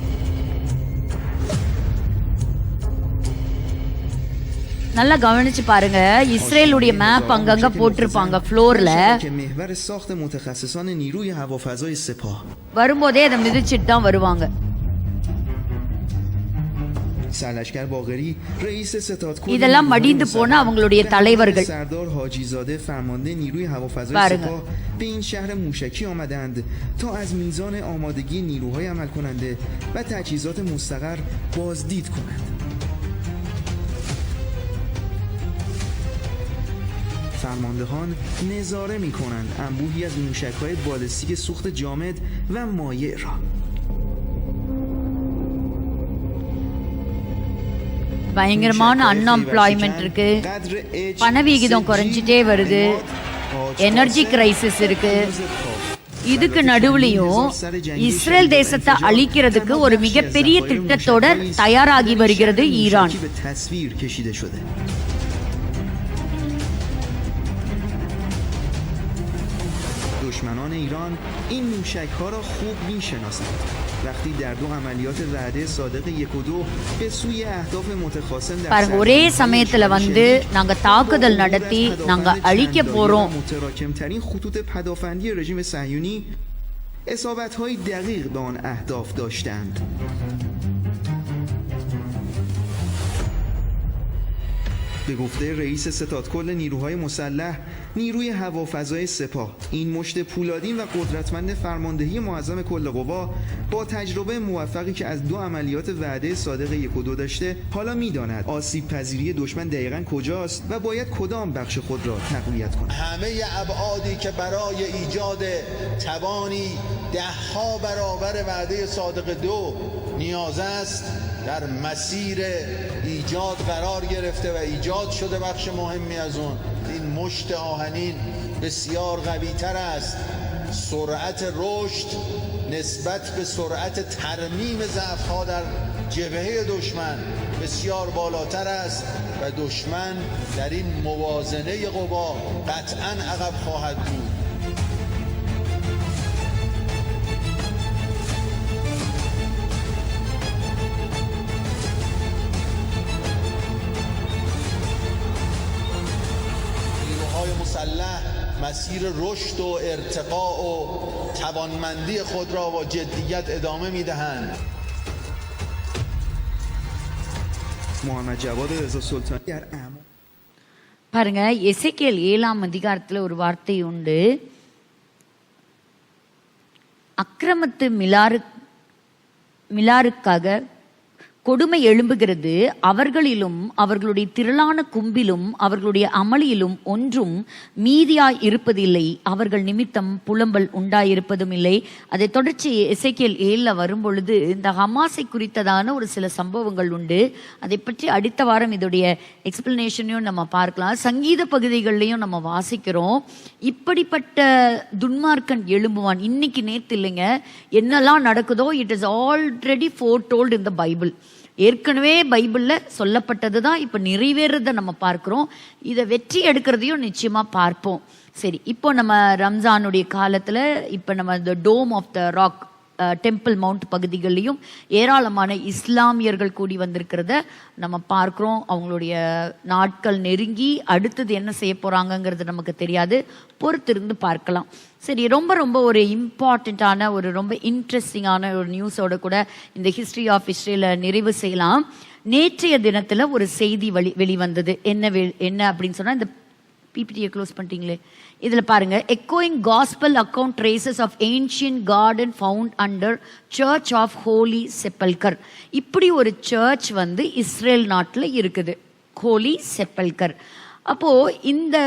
நல்லா கவனிச்சு பாருங்க, இஸ்ரேலுடைய மேப் அங்கங்க போட்டிருப்பாங்க ஃப்ளோர்ல. محور ساخت متخصصان نیروی هوافضای سپاه வரும்போதே அதை மிதிச்சிட்டு தான் வருவாங்க. سرلشکر باقری رئیس ستاد کل இதெல்லாம் மடிந்து போன அவங்களுடைய தலைவர்கள். سردار حاجی زاده فرمانده نیروی هوافضای سپاه به این شهر موشکی آمدند تا از میزان آمادگی نیروهای عمل کننده و تجهیزات مستقر بازدید کنند. فرماندهان نظاره می کنند انبوهی از موشک‌های بالستیک سوخت جامد و مایع را பயங்கரமான அன்எம்ப்ளாய்மெண்ட் இருக்கு, பணவீகிதம் குறைஞ்சிட்டே வருது, எனர்ஜி கிரைசிஸ் இருக்கு. இதுக்கு நடுவுலையும் இஸ்ரேல் தேசத்தை அழிக்கிறதுக்கு ஒரு மிகப்பெரிய திட்டத்தோட தயாராகி வருகிறது ஈரான். دشمنان ایران این موشک‌ها را خوب می‌شناسند. وقتی در دو عملیات وعده صادق 1 و 2 به سوی اهداف متخاصم در பாருங்க ஒரே சமயத்துல வந்து நாங்க தாக்குதல் நடத்தி நாங்க அழிக்க போறோம். متراکم‌ترین خطوط پدافندی رژیم صهیونی اصابت‌های دقیق به آن اهداف داشتند. به گفته رئیس ستادکل نیروهای مسلح نیروی هوافضای سپاه، این مشت پولادین و قدرتمند فرماندهی معظم کل قوا با تجربه موفقی که از 2 عملیات وعده صادق 1 و 2 داشته، حالا می‌داند آسیب پذیری دشمن دقیقاً کجاست و باید کدام بخش خود را تقویت کند. همه ابعادی که برای ایجاد توانی 10 برابر وعده صادق 2 نیاز است در مسیر ایجاد قرار گرفته و ایجاد شده. بخش مهمی از اون این مشت آهنین بسیار قوی تر است. سرعت رشد نسبت به سرعت ترمیم ضعف‌ها در جبهه دشمن بسیار بالاتر است و دشمن در این موازنه قوا قطعاً عقب خواهد بود. مسلح مسیر رشد و ارتقاء و توانمندی خود را با جدیت ادامه می‌دهند. محمد جواد رضا سلطانی در பாருங்க எசேக்கியேல் 7ஆம் அதிகாரத்துல ஒரு வார்த்தை உண்டு. அக்கிரமத்து மிலாருக்காக கொடுமை எழும்புகிறது, அவர்களிலும் அவர்களுடைய திரளான கும்பிலும் அவர்களுடைய அமளியிலும் ஒன்றும் மீதியாய் இருப்பதில்லை, அவர்கள் நிமித்தம் புலம்பல் உண்டாயிருப்பதும் இல்லை. அதை தொடர்ச்சி எசேக்கியேல் 7 வரும் பொழுது இந்த ஹமாஸை குறித்ததான ஒரு சில சம்பவங்கள் உண்டு. அதை பற்றி அடுத்த வாரம் இதோடைய எக்ஸ்பிளனேஷனையும் நம்ம பார்க்கலாம். சங்கீத பகுதிகள்லையும் நம்ம வாசிக்கிறோம். இப்படிப்பட்ட துன்மார்க்கன் எழும்புவான். இன்னைக்கு நேத்து இல்லைங்க, என்னெல்லாம் நடக்குதோ it is already foretold in the Bible. ஏற்கனவே பைபிள்ல சொல்லப்பட்டது தான் இப்ப நிறைவேறத நம்ம பார்க்கிறோம். இதை வெற்றி எடுக்கிறதையும் நிச்சயமா பார்ப்போம். சரி, இப்போ நம்ம ரம்ஜானுடைய காலத்துல இப்ப நம்ம இந்த dome of the rock temple mount பகுதிகளிலையும் ஏராளமான இஸ்லாமியர்கள் கூடி வந்திருக்கிறத நம்ம பார்க்கிறோம். அவங்களுடைய நாட்கள் நெருங்கி அடுத்தது என்ன செய்ய போறாங்கங்கிறது நமக்கு தெரியாது, பொறுத்திருந்து பார்க்கலாம். சரி, ரொம்ப ரொம்ப ஒரு இம்பார்ட்டண்ட்டான ஒரு ரொம்ப இன்ட்ரெஸ்டிங்கான ஒரு நியூஸோட கூட இந்த ஹிஸ்டரி ஆஃப் இஸ்ரேலை நிறைவு செய்யலாம். நேற்றைய தினத்துல ஒரு செய்தி வெளிவந்தது. என்ன அப்படின்னு சொன்னா, இந்த பிபிடியை க்ளோஸ் பண்ணிட்டீங்களே, இதில் பாருங்க, எக்கோயிங் gospel account traces of ancient garden found under church of holy sepulchre. இப்படி ஒரு சர்ச் வந்து இஸ்ரேல் நாட்டில் இருக்குது, ஹோலி செப்பல்கர். அப்போ இந்த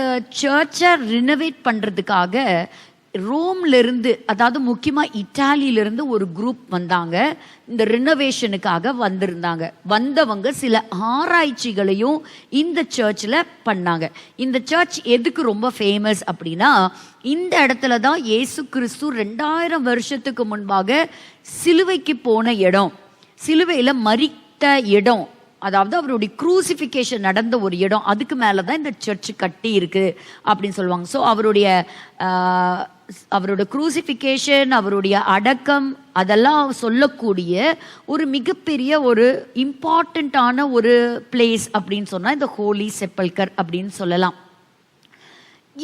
சர்ச்சை ரினோவேட் பண்றதுக்காக ரோம்ல இருந்து, அதாவது முக்கியமா இட்டாலியிலிருந்து ஒரு குரூப் வந்தாங்க. இந்த ரினோவேஷனுக்காக வந்திருந்தாங்க. வந்தவங்க சில ஆராய்ச்சிகளையும் இந்த சர்ச்சில் பண்ணாங்க. இந்த சர்ச் எதுக்கு ரொம்ப ஃபேமஸ் அப்படின்னா, இந்த இடத்துல தான் இயேசு கிறிஸ்து 2000 வருஷத்துக்கு முன்பாக சிலுவைக்கு போன இடம், சிலுவையில மரித்த இடம், அதாவது அவருடைய குரூசிஃபிகேஷன் நடந்த ஒரு இடம். அதுக்கு மேலதான் இந்த சர்ச் கட்டி இருக்கு அப்படின்னு சொல்லுவாங்க. ஸோ அவரோட குரூசிஃபிகேஷன், அவருடைய அடக்கம், அதெல்லாம் சொல்லக்கூடிய ஒரு மிகப்பெரிய ஒரு இம்பார்ட்டண்ட்டான ஒரு பிளேஸ் அப்படின்னு சொன்னா இந்த ஹோலி செப்பல்கர் அப்படின்னு சொல்லலாம்.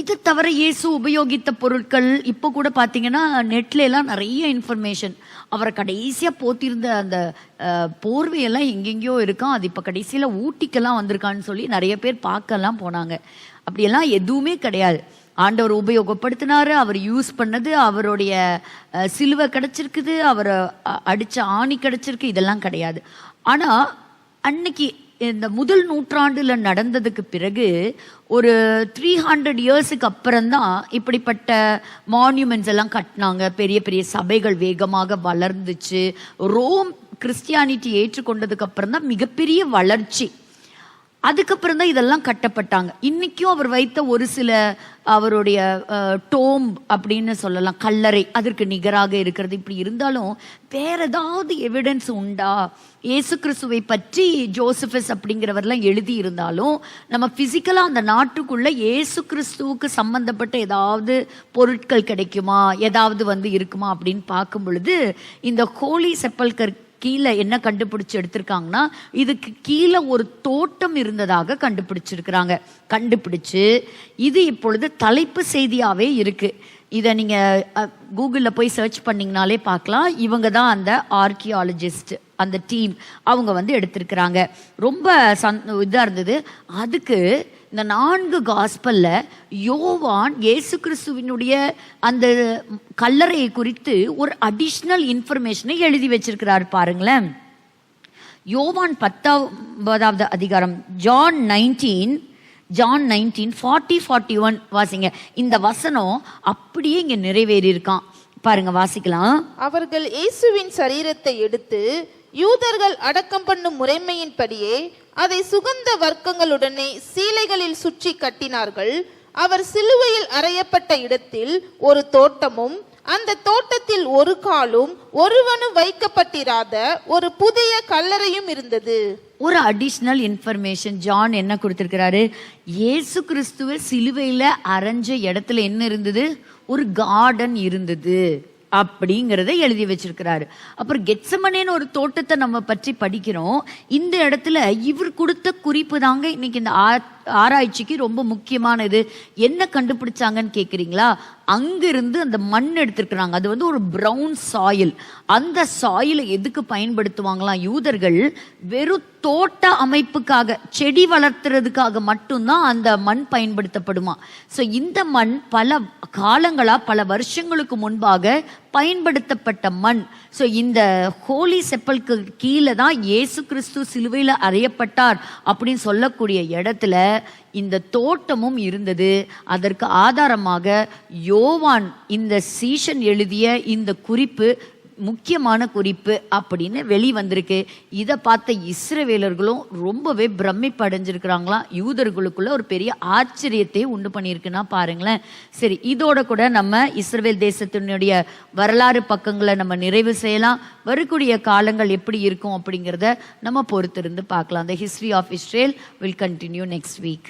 இது தவிர இயேசு உபயோகித்த பொருட்கள் இப்போ கூட பார்த்தீங்கன்னா நெட்ல எல்லாம் நிறைய இன்ஃபர்மேஷன். அவரை கடைசியாக போத்திருந்த அந்த போர்வையெல்லாம் எங்கெங்கேயோ இருக்கான், அது இப்போ கடைசியில் ஊட்டிக்கெல்லாம் வந்திருக்கான்னு சொல்லி நிறைய பேர் பார்க்கலாம் போனாங்க. அப்படியெல்லாம் எதுவுமே கிடையாது. ஆண்டவர் உபயோகப்படுத்தினாரு, அவர் யூஸ் பண்ணது, அவருடைய சிலுவை கிடைச்சிருக்குது, அவரை அடிச்ச ஆணி கிடைச்சிருக்கு, இதெல்லாம் கிடையாது. ஆனா அன்னைக்கு இந்த முதல் நூற்றாண்டுல நடந்ததுக்கு பிறகு ஒரு 300 இயர்ஸுக்கு அப்புறம்தான் இப்படிப்பட்ட மான்யூமெண்ட்ஸ் எல்லாம் கட்டினாங்க. பெரிய பெரிய சபைகள் வேகமாக வளர்ந்துச்சு. ரோம் கிறிஸ்டியானிட்டி ஏற்றுக்கொண்டதுக்கு அப்புறம் தான் மிகப்பெரிய வளர்ச்சி. அதுக்கப்புறம் தான் இதெல்லாம் கட்டப்பட்டாங்க. இன்னைக்கும் அவர் வைத்த ஒரு சில அவருடைய டோம் அப்படின்னு சொல்லலாம், கல்லறை அதற்கு நிகராக இருக்கிறது. இப்படி இருந்தாலும் வேற ஏதாவது எவிடன்ஸ் உண்டா? இயேசு கிறிஸ்துவை பற்றி ஜோசபஸ் அப்படிங்கிறவர்லாம் எழுதி இருந்தாலும் நம்ம பிசிக்கலா அந்த நாட்டுக்குள்ள இயேசு கிறிஸ்துவுக்கு சம்பந்தப்பட்ட ஏதாவது பொருட்கள் கிடைக்குமா, ஏதாவது இருக்குமா அப்படின்னு பார்க்கும் பொழுது இந்த ஹோலி செப்பல்கர் கீழே என்ன கண்டுபிடிச்சு எடுத்திருக்காங்கன்னா, இதுக்கு கீழே ஒரு தோட்டம் இருந்ததாக கண்டுபிடிச்சிருக்கிறாங்க. கண்டுபிடிச்சு இது இப்பொழுது தலைப்பு செய்தியாவே இருக்கு. இதை நீங்க கூகுளில் போய் சர்ச் பண்ணிங்கனாலே பார்க்கலாம். இவங்க தான் அந்த ஆர்கியாலஜிஸ்ட், அந்த டீம் அவங்க எடுத்திருக்கிறாங்க. ரொம்ப இதாக இருந்தது. அதுக்கு இந்த 4 காஸ்பல்ல யோவான் இயேசு கிறிஸ்துவினுடைய அந்த கல்லறையை குறித்து ஒரு அடிஷ்னல் இன்ஃபர்மேஷனை எழுதி வச்சிருக்கிறார் பாருங்களேன். யோவான் 10வது அதிகாரம் ஜான் 19 40-41 வாசிங்க. இந்த வசனம் அப்படியே இங்க நிறைவேறி இருக்கான் பாருங்க, வாசிக்கலாம். அவர்கள் இயேசுவின் சரீரத்தை எடுத்து யூதர்கள் அடக்கம் பண்ணும் முறைமையின்படியே அதை சுகந்த வர்க்கங்களுடனே சீலைகளில் சுற்றி கட்டினார்கள். அவர் சிலுவையில் அறையப்பட்ட இடத்தில் ஒரு தோட்டமும் அந்த தோட்டத்தில் ஒரு காலும் ஒருவனும் வைக்கப்பட்டிராத ஒரு புதிய கல்லறையும் இருந்தது. ஒரு அடிஷ்னல் இன்ஃபர்மேஷன் ஜான் என்ன கொடுத்திருக்கிறாரு? இயேசு கிறிஸ்துவ சிலுவையில அரைஞ்ச இடத்துல என்ன இருந்தது? ஒரு கார்டன் இருந்தது அப்படிங்கிறத எழுதி வச்சிருக்கிறாரு. அப்புறம் கெத்சமனேன்னு ஒரு தோட்டத்தை நம்ம பற்றி படிக்கிறோம். இந்த இடத்துல இவர் கொடுத்த குறிப்பு தாங்க இன்னைக்கு இந்த ஆராய்ச்சிக்கு ரொம்ப முக்கியமானது. என்ன கண்டுபிடிச்சாங்கன்னு கேக்குறீங்களா? அங்கிருந்து அந்த மண் எடுத்திருக்கிறாங்க. அது ஒரு பிரவுன் சாயில். அந்த சாயிலை எதுக்கு பயன்படுத்துவாங்களாம்? யூதர்கள் வெறும் தோட்ட அமைப்புக்காக, செடி வளர்த்துறதுக்காக மட்டும்தான் அந்த மண் பயன்படுத்தப்படுமா. ஸோ இந்த மண் பல காலங்களா, பல வருஷங்களுக்கு முன்பாக பயன்படுத்தப்பட்ட மண். ஸோ இந்த ஹோலி செப்பலுக்கு கீழே தான் இயேசு கிறிஸ்து சிலுவையில் அறையப்பட்டார் அப்படின்னு சொல்லக்கூடிய இடத்துல இந்த தோட்டமும் இருந்தது. அதற்கு ஆதாரமாக யோவான் இந்த சீஷன் எழுதிய இந்த குறிப்பு முக்கியமான குறிப்பு அப்படின்னு வெளிவந்திருக்கு. இதை பார்த்த இஸ்ரவேலர்களும் ரொம்பவே பிரமிப்படைஞ்சிருக்கிறாங்களாம். யூதர்களுக்குள்ள ஒரு பெரிய ஆச்சரியத்தை உண்டு பண்ணியிருக்குன்னா பாருங்களேன். சரி, இதோட கூட நம்ம இஸ்ரவேல் தேசத்தினுடைய வரலாறு பக்கங்களை நம்ம நிறைவு செய்யலாம். வரக்கூடிய காலங்கள் எப்படி இருக்கும் அப்படிங்கிறத நம்ம பொறுத்திருந்து பார்க்கலாம். The history of Israel will continue next week.